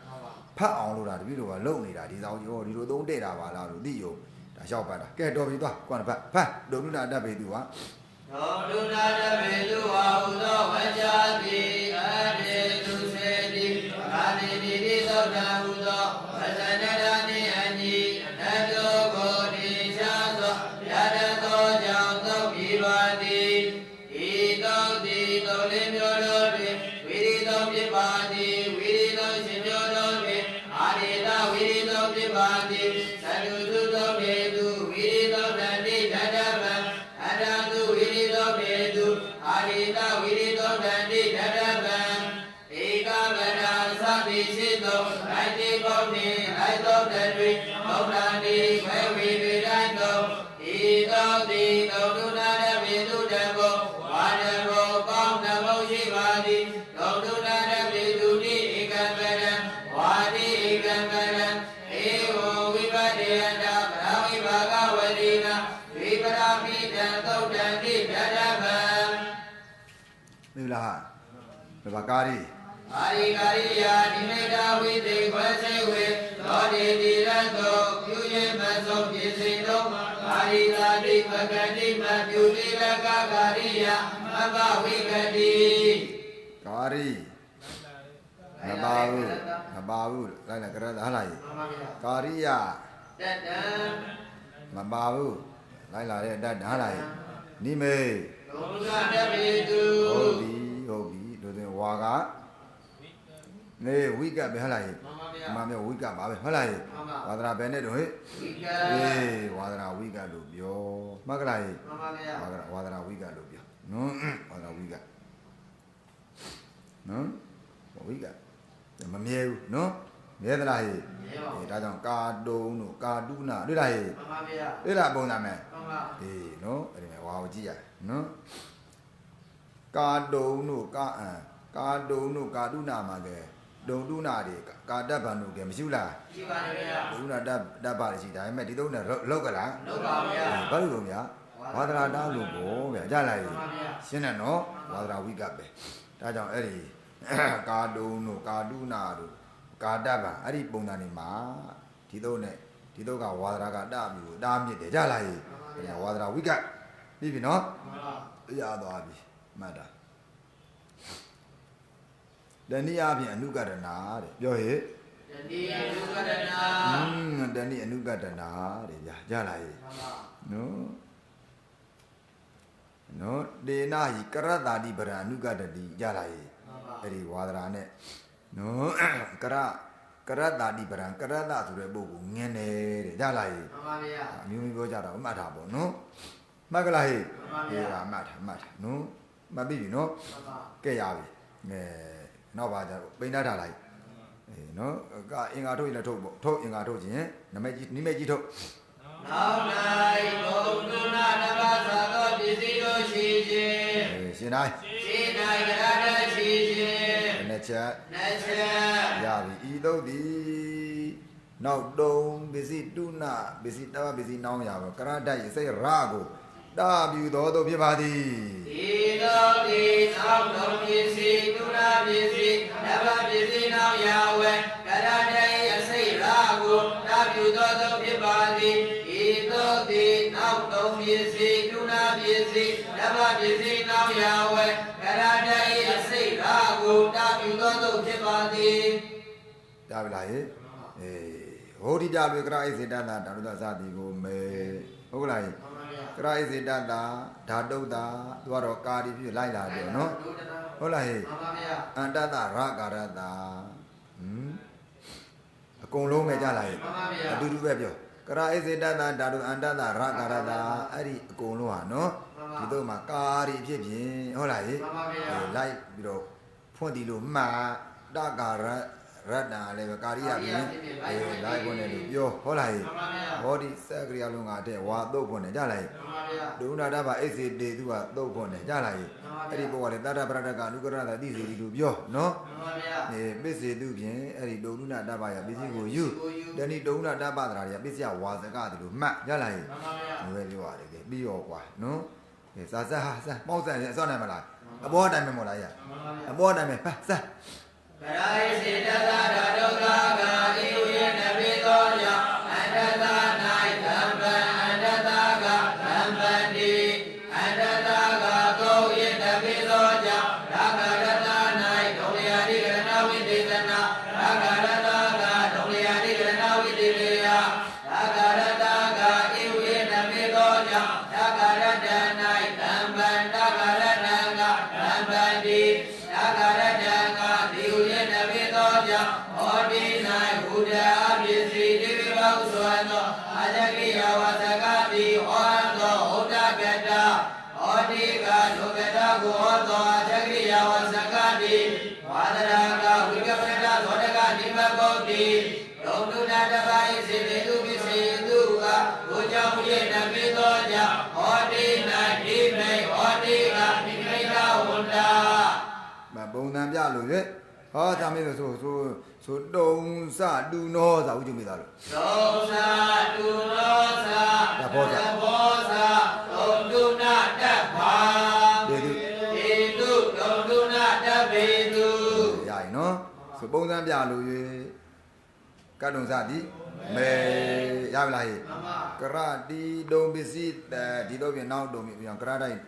ဖတ်အောင်လို့ဒါတပည့်တော်ကလုံနေတာဒီဆောင်ကြီးဟောဒီလိုသုံးတဲ့တာပါလားလို့သိရောဒါလျှောက်ပတ်တာကဲတော်ပြီသွားကွာဖတ်ဒုက္ခနာတတ်ပေသူဟာဒုက္ခနာတတ်ပေသူဟာဥသောဝကြတိအတေသူစေတိအာတိတိတိသောတာဟုသောဝဇနတနိအညီအနတောကိုတိချာသောယတသောကြောင့်သောပိပါတိဤသောတိသောလေးမျိုးတို့တွင်ဝိရိသောပြပါတိဝိရိသောရှင်မျိုးတို့တွင်အာရိတဝိရိသောပြပါတိသတုသုသောပေသူဝိရိသောတတိဓတဗံအတတုဝိရိသောပေသူအာရိတဝိရိသောတတိဓတဗံဧကဗရံသတိရှိသောအိုက်တိပေါင်းနှင့်အိုက်သောတတွေမောက္ခတိဝေဝိဝိတိုင်းသောဤသောတိသောဒုနာရမေတုတဘောဝါရဘောပေါင်းနမောရှိပါသည်သောဒုနာရမေတုတိဧကဗရံဝါတိဧကဗရံဧဝံဝိပတေယတာပရဝိဘာဂဝတိနာဝိပရာမိတံသုတ်တံတိဓတဗံသိလားဟာကာရီအာရိကာရိယာနိမိတာဝိသေခွဲစေဝေသောတိတိရသောပြုရင်မသောပြည့်စုံသောအာရိတာတိပကတိမပြုတိလကကာရိယာမဘဝိကတိကာရီမပါဘူးလိုက်လာကြရတာဟာလားကာရိယာတတံမပါဘူးလိုက်လာတဲ့တတ်ဟာလားနိမေလောကတပိတုဟုတ်ပြီတို့ဆိုဝါကနေဝိကပဲဟာလားမှန်ပါဗျာဝိကပါပဲဟုတ်လားဝါဒနာပဲနဲ့တော့ဟဲ့ဝိကဝါဒနာဝိကလို့ပြောမှတ်ကြလားမှန်ပါဗျာဝါဒနာဝိကလို့ပြောနော်ဝါဒနာဝိကနော်ဝိကမမြဲဘူးနော်မြဲသလားဟဲ့ဒါကြောင့်ကာတုံတို့ကာတုနာတွေ့လားဟဲ့မှန်ပါဗျာတွေ့လားပုံစံမယ်မှန်ပါနော်အဲ့ဒီမှာဝါကိုကြည့်ရနော်ကာတုံတို့ကာတုံတို့ကာတုနာမှာကဲဒုံတုနာတွေကာတတ်ဗံတို့ကဲမရှိဘူးလားရှိပါတယ်ဗျာဒုနာတတ်ပါတယ်ရှိဒါပေမဲ့ဒီသုံးနဲ့လောက်ကလားလောက်ပါဗျာဘာလို့လဲဗျာဝါဒနာတားလို့ကိုဗျာကြလိုက်ရှင်းတယ်နော်ဝါဒနာဝိကပဲဒါကြောင့်အဲ့ဒီကာတုံတို့ကာတုနာတို့ကာတတ်ဗံအဲ့ဒီပုံစံတွေမှာဒီသုံးနဲ့ဒီသုံးကဝါဒနာကတားပြီးတားမြစ်တယ်ကြလိုက်ဝါဒနာဝိကပြီးပြီနော်ရသွားပြီမှတ်တာတဏှိအပြင်အနုကတနာတဲ့ပြောဟဲ့တဏှိအနုကတနာတဏှိအနုကတနာတဲ့ကြလားဟဲ့နော်ဒေနာဟိကရတ္တာတိပရံအနုကတတိကြလားဟဲ့အဲ့ဒီဝါဒရာနဲ့နော်ကရတ္တာတိပရံကရတ္တဆိုတဲ့ပုဂ္ဂိုလ်ငင်းတယ်တဲ့ကြလားဟဲ့မှန်ပါဗျာအမျိုးမျိုးပြောကြတာမှတ်တာပေါ့နော်မှတ်ကလားဟဲ့မှတ်တာနော်မှတ်ပြီနော်ကဲရပြီနောက်ပါကြတော့ပိန်ထားထားလိုက်နော်ကအင်္ဂါထုတ်ရင်လည်းထုတ်ပေါ့ထုတ်အင်္ဂါထုတ်ခြင်းနိမိတ်ကြီးထုတ်နောက်၌ဘုံတုနာတပါးသာသောပစ္စည်းတို့ရှိခြင်းရှင်တိုင်းကရတတ်ရှိခြင်းနှစ်ချက်ရပြီဤသို့သည်နောက်တုံပစ္စည်းတုနာပစ္စည်းတပါးပစ္စည်းနောင်းရပါကရတတ်စိတ်ရကိုတာပြူတော်သို့ဖြစ်ပါသည်ဤသောတိသောတုံပစ္စည်းတုနာပစ္စည်းနဗပစ္စည်းနောင်ယဝေကရတေအစိတ်ရာကိုတာပြူတော်သို့ဖြစ်ပါသည်ဤသောတိသောတုံပစ္စည်းတုနာပစ္စည်းနဗ ပြည်စည်းနောင်ရဝဲကရတဤအစိတ်ရာကိုတာပြုသောသို့ဖြစ်ပါသည် ဒါပဲလားဟေးဟောဒီကြလွေကရဣစေတတာဓာတုသစသည်ကိုမေဟုတ်ကလားဟေးကရဣစေတတာဓာတုတာသူကတော့ကာဒီဖြစ်လိုက်လာတယ်နော်ဟုတ်လားဟေးအန္တတရကာရတာအကုန်လုံးပဲကြလာဟေးအတူတူပဲပြောကရဣစေတတာဓာတုအန္တတရကာရတာအဲ့ဒီအကုန်လုံးဟာနော်ဒီတော့မှာကာဒီဖြစ်ဖြစ်ဟုတ်လားဟေးလိုက်ပြီးတော့ဖွင့်တီလို့မှတကာရရတ္တာလည်းကာရိယဖြင့်လိုက်ခွန်းတယ်လို့ပြောဟုတ်လားဟောဒီစက်ကရိယာလုံးကတဲ့ဝါသုတ်ခွန်းတယ်ကြားလိုက်ဒုနာတဘာအိစေတေသူကသုတ်ခွန်းတယ်ကြားလိုက်အဲ့ဒီဘောကလည်းတတ္တပရတကအနုကရတတိစီတီလို့ပြောနော်ပစ္စေသူဖြင့်အဲ့ဒီဒုနာတဘာရပစ္စည်းကိုယူတဏိဒုနာတဘာသရာတွေကပစ္စယဝါစကတလို့မှတ်ကြားလိုက်ဒီပဲပြောရတယ်ကဲပြီးရောကွာနော်စာစဟာစမောက်ဆန်စောနိုင်မလားအဘောအတိုင်းပဲမို့လားရအဘောအတိုင်းပဲဖတ်စ ကရဣစေတသာဓာတုကာကဣဝေနဘေသောကြောင့်အန္တသာ၌ဓမ္မံအန္တသာကဓမ္မံတိအန္တသာကသောဣနဘေသောကြောင့်ရာဂရတ၌ဒုလျာတိကရဏဝိသေသနာရာဂရတကဒုလျာတိကရဏဝိသေလေယရာဂရတကဣဝေနဘေသောကြောင့်ရာဂရတ၌ဓမ္မံတဂရတကဓမ္မံတိရာဂရတကဒီဟုယနဘေသောကြောင့်ဟောတိ၌ဘုရားအပြည့်စီတိဝိဘောက်စွာသောအာဇကိယဝသကတိဟောသောဥဒ္ဒကတဟောတိကဒုက္ကတကိုဟောသောအာဇကိယဝသကတိဝါဒရာကဝိကပရတသောတကနိမဂောတိဒုံတုနာတပါယစေတေသူပိစေသူကဘုကြောင့်ဘုရဲ့နဘေသောကြောင့်ဟောတိ၌ဒီမိဟောတိကနိမိတ်ဝန္တာပုံစံပြလို့ရဲ့ဟောသာမင်းဆိုတုံစတူနောသာဥကျမိသားလို့တုံစတူနောသာတဘောသာတုံတုနာတဗ္ဗာဒေတုတုံတုနာတဗ္ဗေတုရရင်နော်ဆိုပုံစံပြလို့ရဲ့ကတ်တုံစသည်မေရပါလားဟေ့ကရတီတုံပစ္စည်းဒီတော့ပြင်နောက်တုံပြင်ကရတိုင်း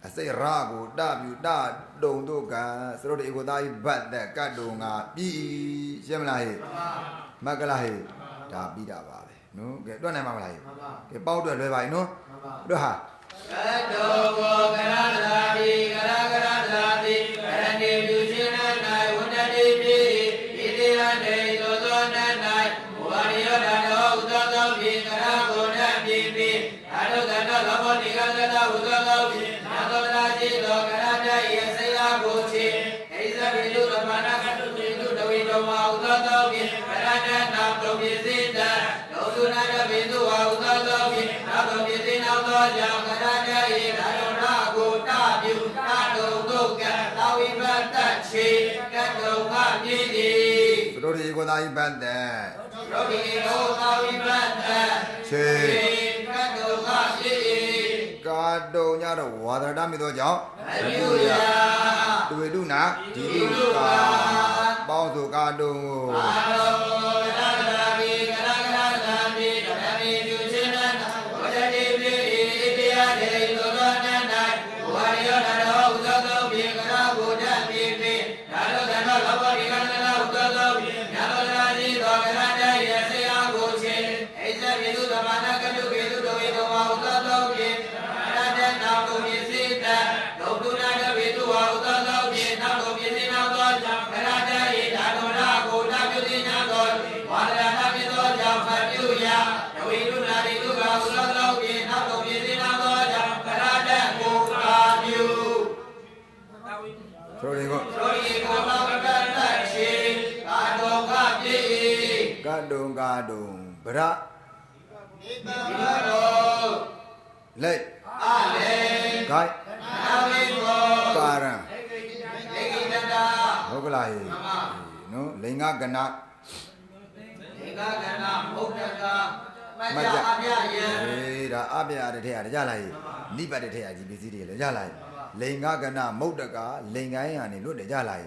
အစိရာကိုတပြူတတုံတို့ကစရုပ်ဒီကိုသားကြီးဘတ်တဲ့ကတ်တုံကပြီးရှင်းမလားဟေ့မကလားဟေ့ဒါပြီးတာပါပဲနော်ကဲတွက်နိုင်မှာမလားဟေ့ကဲပေါက်တွက်လွယ်ပါ යි နော်တို့ဟာကတ်တုံကိုကရသာတိကရသာတိကရဏီပြုရှင်၌ဝန္တတိပိဣတိယတေသောသော၌ဝါရိယောဓာတောဥသောသောဖြင့်ကရကိုဏပိပိဓာတုကန္တောလောဘောနိကသတဥသောသောဖြင့်နာသောတရာจิตသောကရတယဆေယကိုချေဣဇဗေတုသမာနကတုတိတုတဝိတောဝါဥသောသောဖြင့်ကရတနာတုပိစိတံဒုသုနာတဗေတုဝါဥသောသောဖြင့်နာတုပိစိနောက်သောကြောင့်ကရတယဓာတုနာကိုတပြုတတုံတုကသာဝိပတ္တချေကတုံကပြည့်တိစရုပ်ဒီကိုသားကြီးဘတ်တဲ့ရောဂီရောသာဝိပတ္တချေကတုံကပြည့်တိကာတုံညတော့ဝါဒရတမိသောကြောင့်အပြုရာတွေ့တုနာဒီတုကာပေါင်းစုကာတုံကိုအာရောရတာဘိကရကရသာတိဓမ္မေပြုရှင်နာဝတ္တိပိဣတိယတေသောသောနန္တဝါရိယောဓာတောဥသောသောပြေကရဘုဒ္ဓပိပိဓာတောကန္တောလောဘောဒီကန္တနာဥသောသောပြေညာသောရာတိသောကရတယဆေယကိုချေဣဇဗေတုသမာနကတုကေတုတဝေတောဝါဥသောသောပြေကရတနာကိုမြစေတဒုက္ခနာတဝေတုဝါဥသောသောပြေနောက်ကိုမြစေနောက်သောကြောင့်ကရတယေဓာတောနာကိုတပြုတိညာသောဝါဒရာနာပိသောကြောင့်ဖတ်ပြုရာဒဝေတုနာတိတုကဥသောသောပြေနောက်ကိုမြစေနောက်သောကြောင့်ကရတကိုကာပြုဆိုရင်ကိုဆိုရင်ကိုဘာဝကတ္တရှိကာတုံကပြေကတုံဗရဧတံဘရောလက်အလေဂိုက်နာဝိဘောကာရံဧကိတတာဟုတ်ကလားဟေးနော်လိင်္ဂကဏဧကကဏမုဒ္ဒကမကြအပြယံဟေးဒါအပြရတဲ့ထက်ရကြလားဟေးနိဗ္ဗာန်တဲ့ထက်ရကြီးပစ္စည်းတွေလည်းကြလားလိင်္ဂကဏမုဒ္ဒကလိင်္ဂိုင်းရနေလွတ်တယ်ကြလား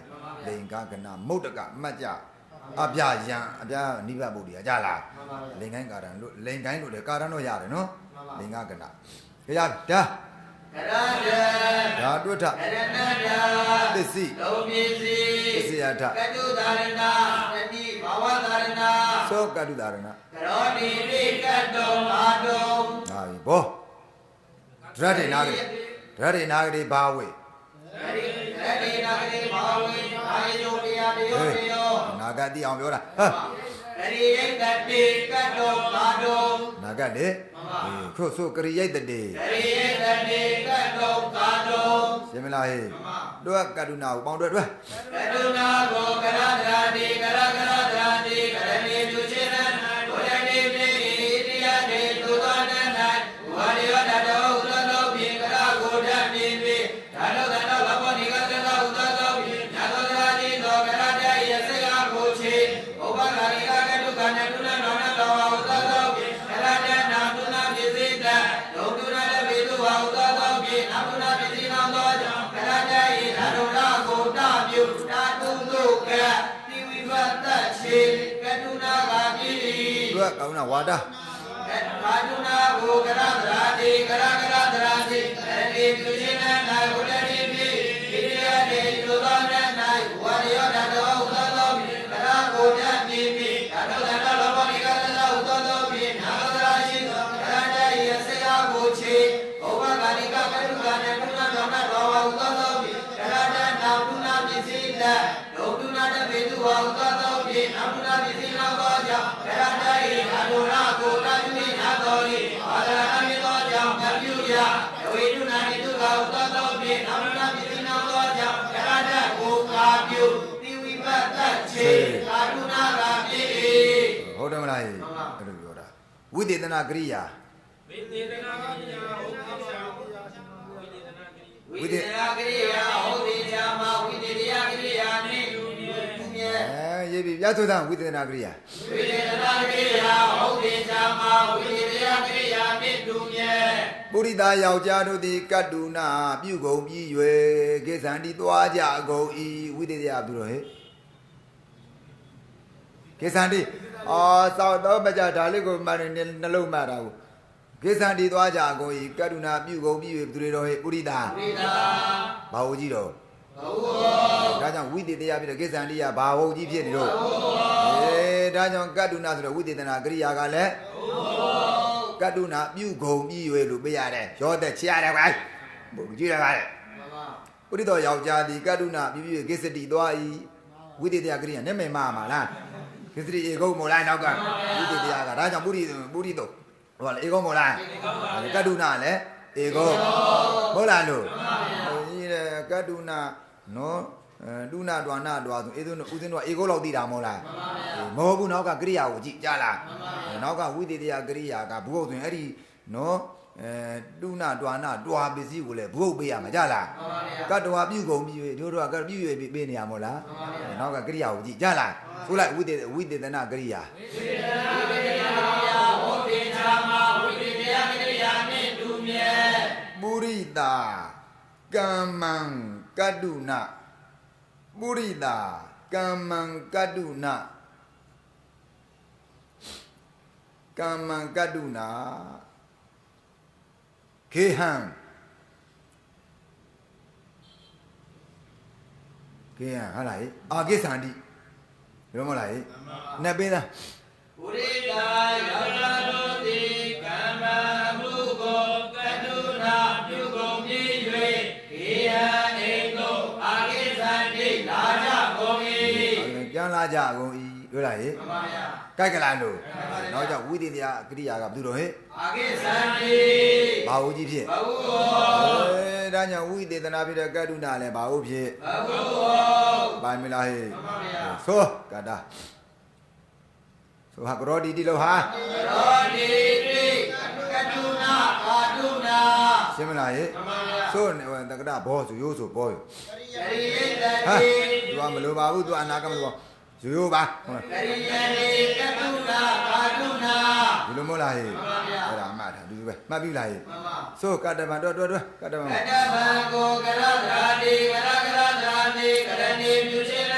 လိင်္ဂကဏမုဒ္ဒကမကြအပြယံအပြနိဗ္ဗာန်ဘုဒ္ဓရကြလားလိင်္ဂိုင်းကာရံလွတ်လိင်္ဂိုင်းလွတ်တယ်ကာရံတော့ရတယ်နော်လိင်္ဂကဏကြရဒါက ဒါတွဋ္ဌသစ္စည်းသစ္စယထသောကတုဒါရဏဟာပြီဘောဒရတေနာဂတိဘာဝေနာဂတိအောင်ပြောတာဟာနာဂလေခို့ဆိုကရိယိတ်တေရှင်းမလားဟေးတို့ကကရုဏာကိုပေါင်းတွဲကရုဏာကိုကရဒရာတိကရကရဒရာတိကရဏီသူချေနံဘုရားတိပိတိယတေသူသောန၌ဝါရိယတတောဥသောသောဖြင့်ကရကိုဓာမြင်၍ဓာနောဓာနောဘဘောနိကသသောဥသောသောဖြင့်ညာသောရာတိသောကရတယစေယကိုချေဥပဂါရိကကတုကနတုနနောနတောဥသောသောဖြင့်ကရတနာတုနာပိစိတဒုတုနာလေပိတုဝဥသောသောဖြင့်နာတုနာပိစိနောသောကြောင့်ကရတယဓာရုဏာကိုတပြုတာတုတုကတိဝိဝတ္တချေကတုနာဂာပိတို့ကကောင်းတာဝါဒကာတုနာကိုကရဒရာတိကရကရဒရာတိအေသူရှင်န၌ဝတ္တိပိဣရိယတေသူသောန၌ဝါရိယတတောဥသောသောဖြင့်ကရကိုဓာမြင်ပိဓာတောဓာနောလောဘနိကသသောဥသောသောဖြင့်နာမသရာရှိသောကရတယစေယကိုချေဩဝဂာနိကကတုကနတုနာသောနသောဝဥသောသောဖြင့်ကရတနာတုနာပစ္စည်းတဒုတုနာတပေတုဝဥသောသောဖြင့်နာတုနာပစ္စည်းနောသောကြောင့်ကရတယဓာတုနာကိုတာပြုနာသောဤအာရဏမိသောကြောင့်မပြုရဝိတုနာတိတုကဥသောသောဖြင့်နာတုနာပစ္စည်းနောသောကြောင့်ကရတကိုကာပြုတိဝိပတ္တချေကာတုနာကပိဟုတ်တယ်မလားအဲ့လိုပြောတာဝိသေသနာကရိယာဝိသေသနာကရိယာဝိသေသနာကရိယာဟုတ်ပြီဇာမဝိသေတရားကရိယာနှင့်ရေးပြီပြတ်ဆိုတာဝိသေသနာကရိယာဝိသေသနာကရိယာဟုတ်ပြီဇာမဝိသေတရားကရိယာနှင့်တူမြဲပုရိသယောက်ျားတို့သည်ကတ္တုနာပြုကုန်ပြီး၍ကိစ္ဆန္တိသွားကြကုန်၏ဝိသေတရားပြုတော့ဟဲ့ကိစ္ဆန္တိစောက်တော့မကြဒါလေးကိုမှန်နှလုံးမှတ်တာကိုကိစ္ဆန္တိသွားကြကုန်၏ကတ္တုနာပြုကုန်ပြီး၍သူတွေတော့ဟဲ့ပုရိသဘာဝကြီးတော့ဒါကြောင့်ဝိသေတရားပြီးတော့ကိစ္ဆန္တိကဘာဝကြီးဖြစ်နေတော့ဒါကြောင့်ကတ္တုနာဆိုတော့ဝိသေသနာကရိယာကလည်းကတ္တုနာပြုကုန်ပြီး၍လို့ပြရတယ်ရောတဲ့ချရတယ်ဗျာဘုကြည့်ရပါလေပုရိသောယောက်ျားသည်ကတ္တုနာပြုပြီးကိစ္စတိသွား၏ဝိသေတရားကရိယာနဲ့မယ်မှာလားကိစ္စတိဧကုံမို့လားနောက်ကဝိသေတရားကဒါကြောင့်ပုရိသောဟောလေဧကုံမို့လားကတ္တုနာလည်းဧကုံဟုတ်လားလို့ဒီကတ္တုနာနော်တုနာတွာနာတွာဆိုဦးဇင်းတို့ဧကုံလောက်သိတာမဟုတ်လားမဟုတ်ဘူးနောက်ကကရိယာကိုကြည့်ကြားလားနောက်ကဝိသေတရားကရိယာကဘုဟုတ်ဆိုရင်အဲ့ဒီနော်တုနာတွာနာတွာပစ္စည်းကိုလည်းဘုဟုတ်ပေးရမှာကြားလားကတ္တဝါပြုကုန်ပြီးတို့ကပြု၍ပေးနေရမို့လားနောက်ကကရိယာကိုကြည့်ကြားလားဆိုလိုက်ဝိသေသနာကရိယာဝိသေသနာကရိယာဝိသေချာမဝိသေတရားကရိယာနှင့်တူမြဲပုရိသကမ္မံကတ္တုနာပုရိသကမ္မံကတ္တုနာကမ္မံကတ္တုနာခေဟံခေဟံဟာလားအာကိစ္ဆန္တိပြောမလားနှစ်ပေးသားပုရိသယောက်ျားတို့သည်ကမ္မံမှုကိုကတ္တုနာပြုကုန်ပြီး၍ခေဟံအိမ်သို့အာကိစ္ဆန္တိလာကြကုန်၏ပြန်လာကြကုန်၏ပြောလားမှန်ပါဗျာကြိုက်ကလားလို့နောက်ကြောင့်ဝိသေတရားကရိယာကဘယ်သူတော့ဟဲ့အာကိစ္ဆန္တိဘာဝကြီးဖြစ်ဘာဝဒါကြောင့်ဝိသေသနာဖြစ်တဲ့ကတ္တုနာလည်းဘာဝဖြစ်ဘာဝဘာမလားဟဲ့မှန်ပါဗျာဆိုကတာဆိုဟာကရောဒီတိလို့ဟာကရောဒီတိကတ္တုနာကာတုနာရှင်းမလားဟဲ့မှန်ပါဗျာဆိုတက္ကတာဘောဆိုရိုးဆိုဘောယရိယတတိသူကမလိုပါဘူးသူအနာကမလိုပါရိုးပါကရိယတိကတ္တုနာကာတုနာဒီလိုမဟုတ်လားဟဲ့အဲ့ဒါမှတ်တာဒီလိုပဲမှတ်ပြီလားဟဲ့ဆိုကတ္တဗံတော့ကတ္တဗံကိုကရဒရာတိကရကရဒရာတိကရဏီပြုစေန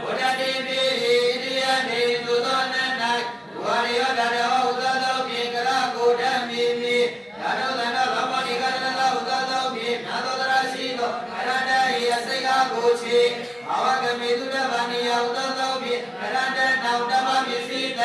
ဝတ္တိပိဣရိယနေသူသောန၌ဝါရိယတတောဥသောသောဖြင့်ကရကိုဓာမြင်မြင်ဓာနောသနောလောဘနိကတသောဥသောသောဖြင့် ကမေတုတဗာနိယဥသောသောဖြင့်ကရန္တနောက်တမပစ္စည်းတ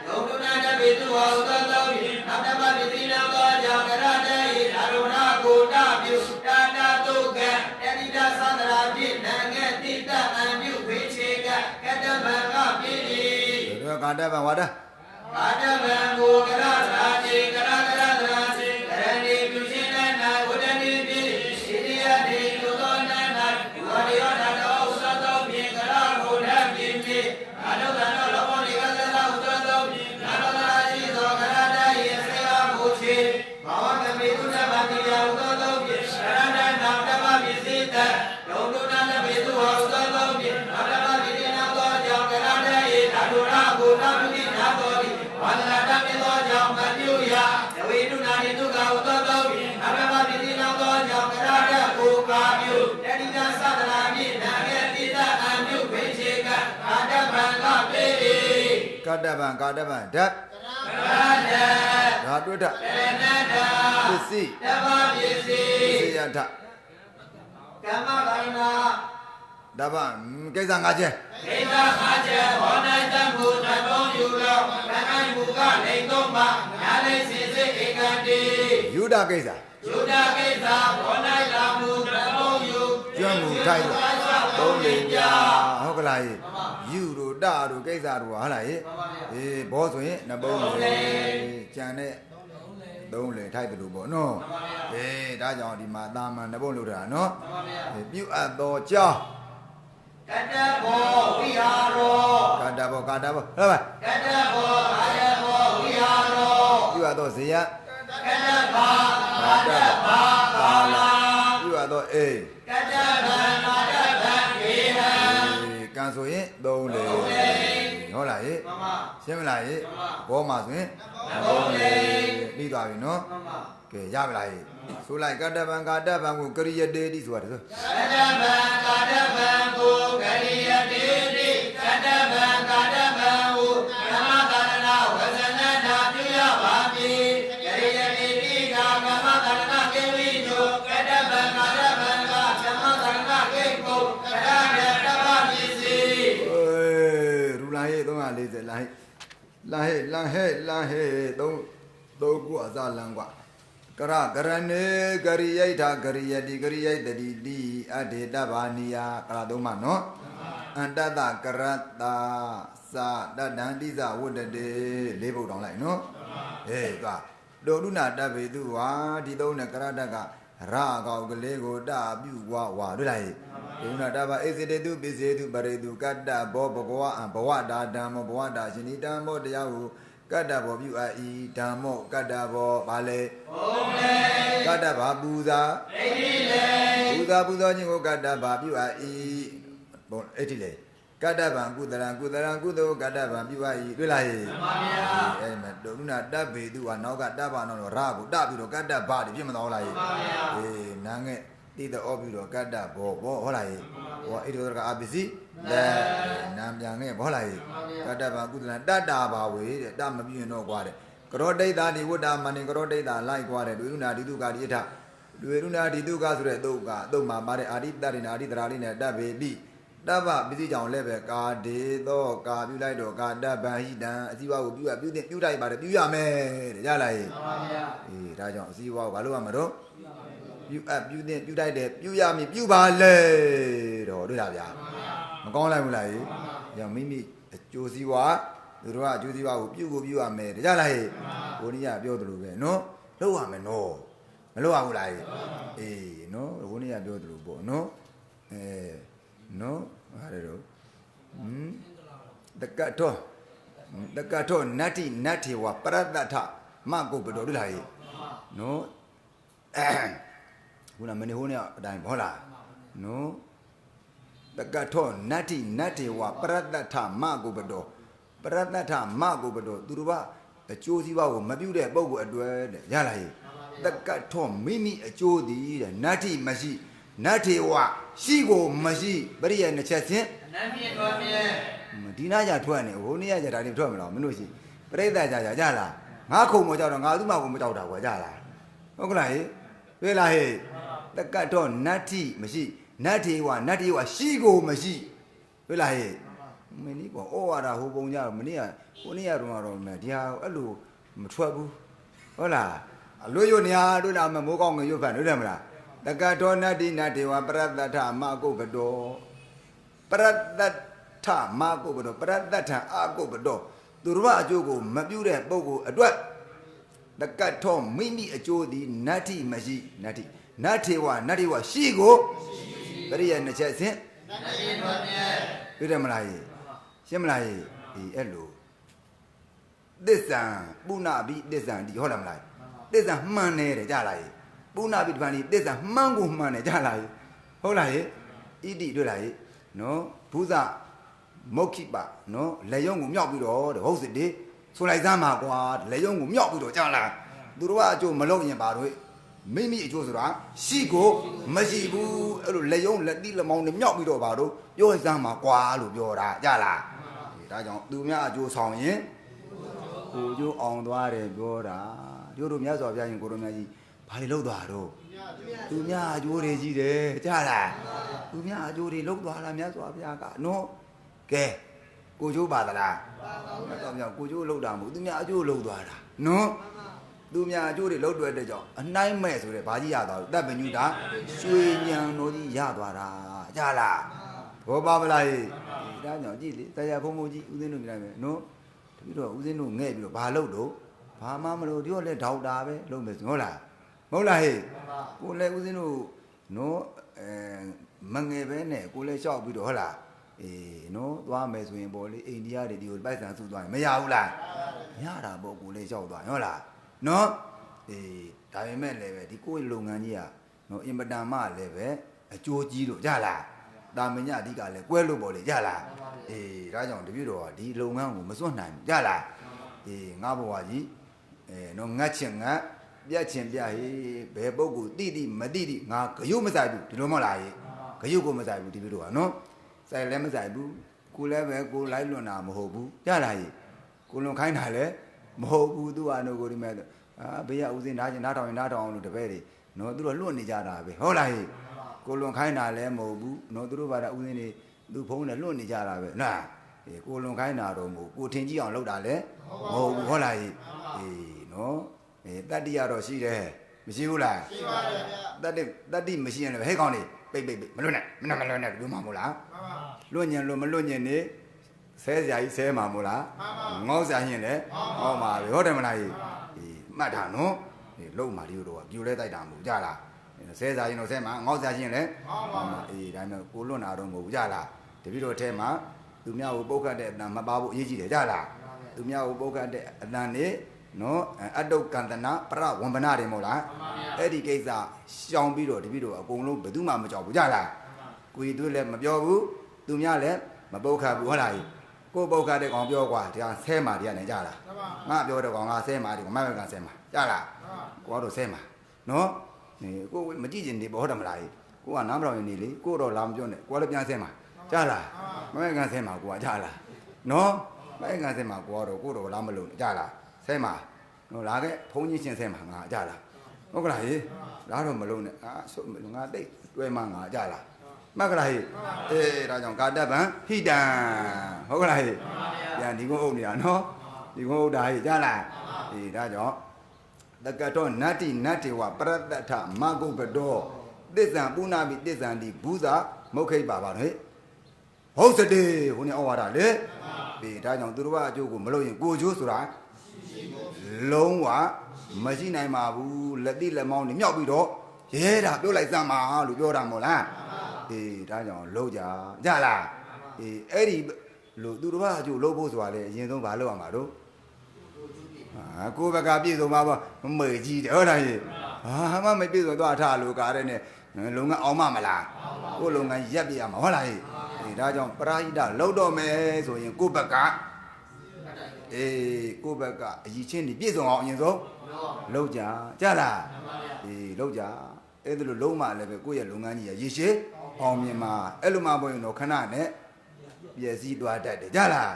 ယုံတုနာတပေတုဝဥသောသောဖြင့်နောက်တမပစ္စည်းနောက်သောကြောင့်ကရန္တဤဓာရုဏကိုတပြုတာနာတုကံတတိတသန္တရာဖြင့်နာငယ်တိတအံပြုဝိချေကကတ္တဗံကပိတိ ကာတဗံဝါဒ ကာတဗံကိုကရသာတိကရကရသာတိကရဏီပြုရှင်၌ဝဒနိပိဣတိယတိလူသော၌ဝရိယောဓာတောဥသောသောဖြင့်ကရကိုဓာပိပိအာနုသနောလောဘောနိကသနာဥသောသောဖြင့်နာနောသာရှိသောကရတယေစေယဘုချေဘာဝကမေတုတဗာတိယဥသောသောဖြင့်ကရဏနာတမပိစိတယုံတုနာတမေတုဝဥသောသောဖြင့်နာတမပိတိနောသောကြောင့်ကရတယေဓာတုရာကိုဓာပိနာသောတိ ဝန္ဒနာတမေသောကြောင့်မပြုရဇဝေတုနာတိဒုက္ခဥသောသောဖြင့်အဘမပိတိနောသောကြောင့်ကရတကိုကာပြုတတိတသတ္တနာဖြင့်နာငယ်တိတအံပြုဝိချေကကာတဗံကပေတိ ကာတဗံဓာတ် ကရဏ ဓာတုထ ကရဏတ ပစ္စည်း တမပစ္စည်း စေယထ ကမ္မကရဏ ဓဗံကိစ္စ၅ချက် ဒေသငါချက်ဟောနိုင်တမှုတပေါင်းယူလောကံ၌မူကလိန်သုံးပါညာလိန်စေစေဧကတိ ယုဒကိစ္စ ယုဒကိစ္စဘော၌လာမှုတပေါင်းယူ ကျွမ်းမှုထိုက်လို့သုံးလေပြဟုတ်ကလားယယူတို့တတို့ကိစ္စတို့ဟာလားယအေးဘောဆိုရင်နှစ်ပုံလေကြံတဲ့သုံးလေထိုက်တယ်လို့ပေါ့နော်အေးဒါကြောင့်ဒီမှာတာမန်နှစ်ပုံလို့တာနော်ပြုအပ်သောကြောင်း ကတ္တဘောဝိဟာရော ကာတဘောဟုတ်ပါ ကတ္တဘောအာယဘောဝိဟာရော ပြုအပ်သောဇေယ ကတ္တဘာကာတ္တဘာကာလာ ပြုအပ်သောအေး ကတ္တဗံကာတ္တဗံခေဟံ ကံဆိုရင်သုံးလေဟုတ်လားယ မမ ရှင်းမလားယဘောမှာဆိုရင်သုံးလေပြီးသွားပြီနော် မမ ကဲရပါလားဆိုလိုက်ကတ္တဗံကိုကရိယတေတိဆိုတာဆို ကတ္တဗံကာတ္တဗံကိုကရိယတိတိကတ္တဗံကာတ္တဗံဟုဓမ္မကာရဏဝဇနနာပြုရပါမည်ကရိယတိတိကကမ္မကာရဏကေဝိညောကတ္တဗံကာတ္တဗံကဓမ္မကာရဏကေကိုကရဏတမပစ္စည်း အေးရူလာဟဲ့340လာဟဲ့သုံးခုအစလန်းกว่าကရကရဏေကရိယိဋ္ဌကရိယတိကရိယိတတိတိအဒေတဗာနိယကရသုံးပါနော်အန္တတကရတ္တာသတတံတိသဝတ္တတေလေးပုတ်တောင်းလိုက်နော်အေးသွားဒေါရုဏတဗ္ဗေတုဝါဒီသုံးနဲ့ကရတ္တကရကောက်ကလေးကိုတပြုဝါတွေ့လားဒေါရုဏတဗ္ဗအေစေတေတုပိစေတုပရိတုကတ္တဘောဘဂဝအံဘဝတာဓမ္မဘဝတာရှင်ဤတံဘောတရားဟုကတ္တဘောပြုအပ်ဤဓမ္မောကတ္တဘောဘာလဲဘုံလေကတ္တဘာပူဇာဣတိလေပူဇာခြင်းကိုကတ္တဘာပြုအပ်ဤဘုံဣတိလေကတ္တဗံကုသလံကုသိုလ်ကတ္တဗံပြုအပ်ဤတွေ့လားဟဲ့မှန်ပါဗျာအဲ့မဲ့ဒုက္ခနာတဗ္ဗေတုဟာနောက်ကတဗ္ဗနောတော့ရကိုတပြုတော့ကတ္တဘာတဖြစ်မတော်လားဟဲ့မှန်ပါဗျာအေးနာငဲ့တိတောပြုတော့ကတ္တဘောဟုတ်လားဟဲ့ဟောဣတိတော်ကအပစ္စည်းလဲနာမပြန်ခဲ့ဘောလားဟဲ့ကတ္တဗံကုသလံတတ္တာဘာဝေတဲ့တမပြင်းတော့ကွာတဲ့ကရောဒိဋ္ဌာနိဝတ္တမဏိကရောဒိဋ္ဌာလိုက်ကွာတဲ့ဒွေရုဏဒီတုကာဒီအထဒွေရုဏဒီတုကာဆိုတဲ့သုတ်ကအတုတ်မှာပါတဲ့အာရိတရိနာအာရိတရာလေးနဲ့တဗ္ဗေပိတဗ္ဗပစ္စည်းကြောင့်လည်းပဲကာဒေသောကာပြုလိုက်တော့ကာတဗ္ဗဟိတံအစည်းဝါကိုပြုတိုက်ပါတယ်ပြုရမယ်တဲ့ရလားဟဲ့မှန်ပါဗျာအေးဒါကြောင့်အစည်းဝါကိုဘာလို့ရမှာတော့ပြုတိုက်တယ်ပြုရမည်ပြုပါလေတော့တွေ့လားဗျာမကောင်းလိုက်ဘူးလားဟဲ့ကြောင့်မိမိအကျိုးစည်းဝါသူတို့ကအကျိုးစည်းဝါကိုပြုရမယ်တဲ့ရလားဟဲ့ဘုန်းကြီးကပြောသလိုပဲနော်လုပ်ရမယ်နော်မလုပ်ရဘူးလားဟဲ့အေးနော်ဘုန်းကြီးကပြောသလိုပေါ့နော်နော်ဟာရတော့တက္ကထောနတ္တိဝပရတ္တထမကုပ္ပတော်တွေ့လားဟဲ့နော်ခုနမနေဟိုးနဲ့အတိုင်းဘောလားနော်တက္ကထောနတ္တိဝပရတ္တထမကုပ္ပတော်ပရတ္တထမကုပ္ပတော်သူတို့ကအကျိုးစီးပွားကိုမပြုတဲ့ပုဂ္ဂိုလ်အတွက်တဲ့ရလားဟဲ့တက္ကထောမိမိအကျိုးသည်တဲ့နတ္တိမရှိနတ္တိဝရှိကိုမရှိပရိယနှစ်ချက်ချင်းနတ်မြတ်တော်မြတ် ဒီနာကြထွက်နေဟိုနေ့ကကြဒါတွေထွက်မလားမလို့ရှိပရိသတ်ကြလားငါခုံမကြောက်တော့ငါသူ့မကုံမကြောက်တာကွာကြလားဟုတ်ကလားဟဲ့တွေ့လားဟဲ့တက္ကတော့နတ္တိမရှိနတ္တိဝရှိကိုမရှိ တွေ့လားဟဲ့မင်းကြီးကောဩဝါဒဟိုပုံကြတော့မနေ့ကကိုနေ့ကတော့မယ်ဒီဟာအဲ့လိုမထွက်ဘူးဟုတ်လားအလွတ်ရွနေဟာတွေ့လားမိုးကောင်းငရွတ်ဖန်တွေ့တယ်မလားတက္ကတောနတ္တိနတေဝပရတ္တထမကုပ္ပတောပရတ္တထမကုပ္ပတောပရတ္တထအကုပ္ပတောသူတော်ဘာအကျိုးကိုမပြုတဲ့ပုဂ္ဂိုလ်အတွက်တက္ကထောမိမိအကျိုးသည်နတ္တိမရှိနတ္တိနတ္ထေဝရှိကိုပရိယနှစ်ချက်စဉ်တွေ့တယ်မလားရှင်းမလားအဲ့လိုသစ္စာပုဏ္ဏဘိသစ္စာဒီဟုတ်လားမလားသစ္စာမှန်တယ်ကြားလားပုဏ္ဏဘိတပန်ဒီသစ္စာမှန်ကိုမှန်တယ်ကြားလားဟုတ်လားဣတိတွေ့လားနော်ဘုဇမုတ်ခိပနော်လက်ယုံကိုမြောက်ပြီးတော့ဟုတ်စစ်ဒီဆိုလိုက်စမ်းပါကွာလက်ယုံကိုမြောက်ပြီးတော့ကြားလားသူတို့ကအကျိုးမလုပ်ရင်ပါတော့မိမိအကျိုးဆိုတာရှိကိုမရှိဘူးအဲ့လိုလက်ယုံလက်တိလက်မောင်းတွေမြောက်ပြီးတော့ပါတော့ပြောစမ်းပါကွာလို့ပြောတာကြားလားဒါကြောင့်သူများအကျိုးဆောင်ရင်ကိုကျိုးအောင်သွားတယ်ပြောတာတို့မြတ်စွာဘုရားရှင်ကိုတို့မြတ်ကြီးဘာတွေလုပ်သွားတော့သူများအကျိုးတွေကြီးတယ်ကြားလားသူများအကျိုးတွေလုပ်သွားတာမြတ်စွာဘုရားကနော်ကဲကိုကျိုးပါသလားမြတ်စွာဘုရားကိုကျိုးလုပ်တာမဟုတ်သူများအကျိုးလုပ်သွားတာနော်သူများအကျိုးတွေလုပ်တွေ့တဲ့ကြောင့်အနှိုင်းမဲ့ဆိုတဲ့ဘာကြီးရသွားလို့တပ်ပညုတာရွှေညံတော်ကြီးရသွားတာကြားလားဘောပါမလားဒါကြောင့်ကြည့်လေတရားဖုံဖုံကြီးဦးဇင်းတို့မြင်လိုက်မယ်နော်တပည့်တော်ဦးဇင်းတို့ငဲ့ပြီးတော့ဘာလုပ်လို့ဘာမှမလုပ်ဒီတော့လဲဒေါက်တာပဲလုပ်မယ်ဟုတ်လားမဟုတ်လားကိုလည်းဦးဇင်းတို့နော်မငယ်ပဲနဲ့ကိုလည်းလျှောက်ပြီးတော့ဟုတ်လားနော်သွားမယ်ဆိုရင်ပေါ့လေအိန္ဒိယတွေဒီကိုပိုက်ဆံစုသွားရင်မရဘူးလားရတာပေါ့ကိုလည်းလျှောက်သွားဟုတ်လားနော်ဒါပေမဲ့လည်းပဲဒီကိုယ့်လုပ်ငန်းကြီးကနော်အင်မတန်မှလည်းပဲအကျိုးကြီးလို့ကြလားတာမညအဓိကလည်းကွဲလို့ပေါ့လေကြလားဒါကြောင့်တပြည့်တော်ကဒီလုပ်ငန်းကိုမစွန့်နိုင်ဘူးကြလားငါဘဝကြီးနော်ငတ်ချင်ငတ်ပြတ်ချင်ပြဟေးဘယ်ပုဂ္ဂိုလ်တိမတိငါဂယုမဆိုင်ဘူးဒီလိုမဟုတ်လားဂယုကိုမဆိုင်ဘူးဒီလိုတော့နော်ဆိုင်လည်းမဆိုင်ဘူးကိုလည်းပဲကိုလိုက်လွန်တာမဟုတ်ဘူးကြလားကိုလွန်ခိုင်းတာလည်းမဟုတ်ဘူးသူကနော်ကိုဒီမဲ့ဘေးကဦးစင်းနားချင်းနားထောင်ရင်နားထောင်အောင်လို့တပည့်တွေနော်သူတို့လွတ်နေကြတာပဲဟုတ်လားကိုလွန်ခိုင်းတာလည်းမဟုတ်ဘူးနော်သူတို့ဘာသာဦးစင်းတွေသူဖုံးနဲ့လွတ်နေကြတာပဲနားကိုလွန်ခိုင်းတာတော့မဟုတ်ကိုထင်ကြည့်အောင်လုပ်တာလည်းမဟုတ်ဘူးဟုတ်လားနော်တတ္တိရတော့ရှိတယ်မရှိဘူးလားရှိပါတယ်ဗျတတ္တိမရှိရင်လည်းဟဲ့ကောင်းနေပိတ်မလွတ်နဲ့မလွတ်နဲ့လူမှမို့လားလွတ်ညင်လို့မလွတ်ညင်နေဆဲစရာကြီးဆဲမှာမို့လားငေါ့စရာရင်လည်းဟောမှာပဲဟုတ်တယ်မလားမှတ်တာနော်လုံးမာဒီတို့ကပြိုလဲတိုက်တာမဟုတ်ကြလားဆဲစရာရင်တော့ဆဲမှာငေါ့စရာရင်လည်းဟောမှာဒါနဲ့ကိုလွတ်နာတော့မဟုတ်ကြလားတပည့်တော်ထဲမှာသူများကိုပုတ်ခတ်တဲ့အတန်မပါဘူးအရေးကြီးတယ်ကြလားသူများကိုပုတ်ခတ်တဲ့အတန်နေနော်အတုကန္တနာပရဝံပနာတယ်မဟုတ်လားအဲ့ဒီကိစ္စရှောင်ပြီးတော့တပည့်တော်အကုန်လုံးဘယ်သူမှမကြောက်ဘူးကြလားကိုကြီးတို့လည်းမပြောဘူးသူများလည်းမပုတ်ခတ်ဘူးဟုတ်လားကိုပုတ်ခတ်တဲ့ကောင်ပြောကွာဒီကဆဲမာဒီကနေကြလားငါပြောတဲ့ကောင်ကဆဲမာဒီကမမကဆဲမာကြလားကိုကတော့ဆဲမာနော်ကိုမကြည့်ချင်နေပေါ့ဟုတ်တယ်မလားကိုကနားမတော်ရင်နေလေကိုတော့လာမပြောနဲ့ကိုကလည်းပြန်ဆဲမာကြလားမမကဆဲမာကိုကကြလားနော်မမကဆဲမာကိုတော့လာမလို့ကြလားဆဲမှာနော်လာခဲ့ဘုန်းကြီးရှင်ဆဲမှာငါကြလားဟုတ်ကလားလာတော့မလုံးနဲ့ဆုငါတိတ်တွဲမှငါကြလားမှတ်ကလားဒါကြောင့်ကာတပံဟိတံဟုတ်ကလားပြန်ဒီကုန်းအုပ်နေတာနော်ဒီကုန်းအုပ်တာကြလားဒါကြောင့်တက္ကတောနတ္တိဝပရတ္တထမဂုပ္ပတောသစ္စာပုဏ္ဏဘိသစ္စာတိဘုဇမုခိပါပါနော်ဟုတ်စတေဟိုနေဩဝါဒလေဒါကြောင့်သူတို့ကအကျိုးကိုမလုပ်ရင်ကိုကျိုးဆိုတာလုံးဝမရှိနိုင်ပါဘူးလက်တိလက်မောင်းတွေမြောက်ပြီးတော့ရဲတာပြောလိုက်စမ်းပါလို့ပြောတာမို့လားဒါကြောင့်လုံးကြလားအဲ့ဒီလို့သူတို့ကအကျိုးလုပ်ဖို့ဆိုတာလေအရင်ဆုံးမလုပ်ရမှာတော့ကိုယ်ဘက်ကပြည့်စုံပါပေါ့မမေ့ကြီးတယ်ဟုတ်လားဟာမှမပြည့်စုံတော့အထလို့ကားတဲ့နဲ့လုံငန်းအောင်မလားကိုယ်လုံငန်းရက်ပြရမှာဟုတ်လားဒါကြောင့်ပရာဟိတလောက်တော့မယ်ဆိုရင်ကိုယ့်ဘက်ကကိုယ့်ဘက်ကအကြီးချင်းဒီပြည့်စုံအောင်အရင်ဆုံးလောက်ကြလားလောက်ကြအဲ့ဒါလို့လုံးမလည်းပဲကိုယ့်ရဲ့လုပ်ငန်းကြီးရရှည်အောင်မြင်မှာအဲ့လိုမှပေါ်ရင်တော့ခဏနဲ့ပြည့်စည်သွားတတ်တယ်ကြလား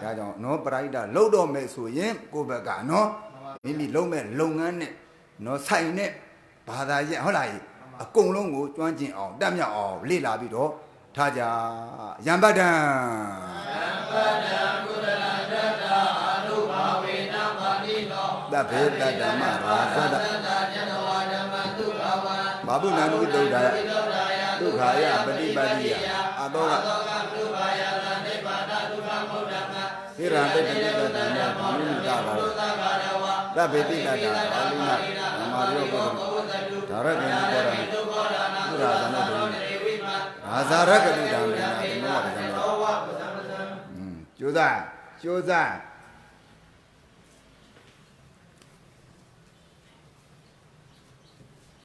ဒါကြောင့်နော်ပရာဟိတလောက်တော့မယ်ဆိုရင်ကိုယ့်ဘက်ကနော်မိမိလုံးမဲ့လုပ်ငန်းနဲ့နော်ဆိုင်နဲ့ဘာသာရဲ့ဟုတ်လားအကုန်လုံးကိုကျွမ်းကျင်အောင်တတ်မြောက်အောင်လေ့လာပြီးတော့ ထားကြယံပတံသဗ္ဗေတ္တဓမ္မရာသတ္တဘာဗုနာနုသုဒ္ဓာယဒုက္ခာယပฏิပါတိယအတောကဟိရံတိတ္တတ္တဓမ္မဘာမိတာဘာသဗ္ဗေတိတ္တဘာလိနာဓမ္မရောဘောဒါရကေကောရံသုရာဇနတေအာဇာရကတိတံမေနာဓမ္မဝဒံကျိုးစား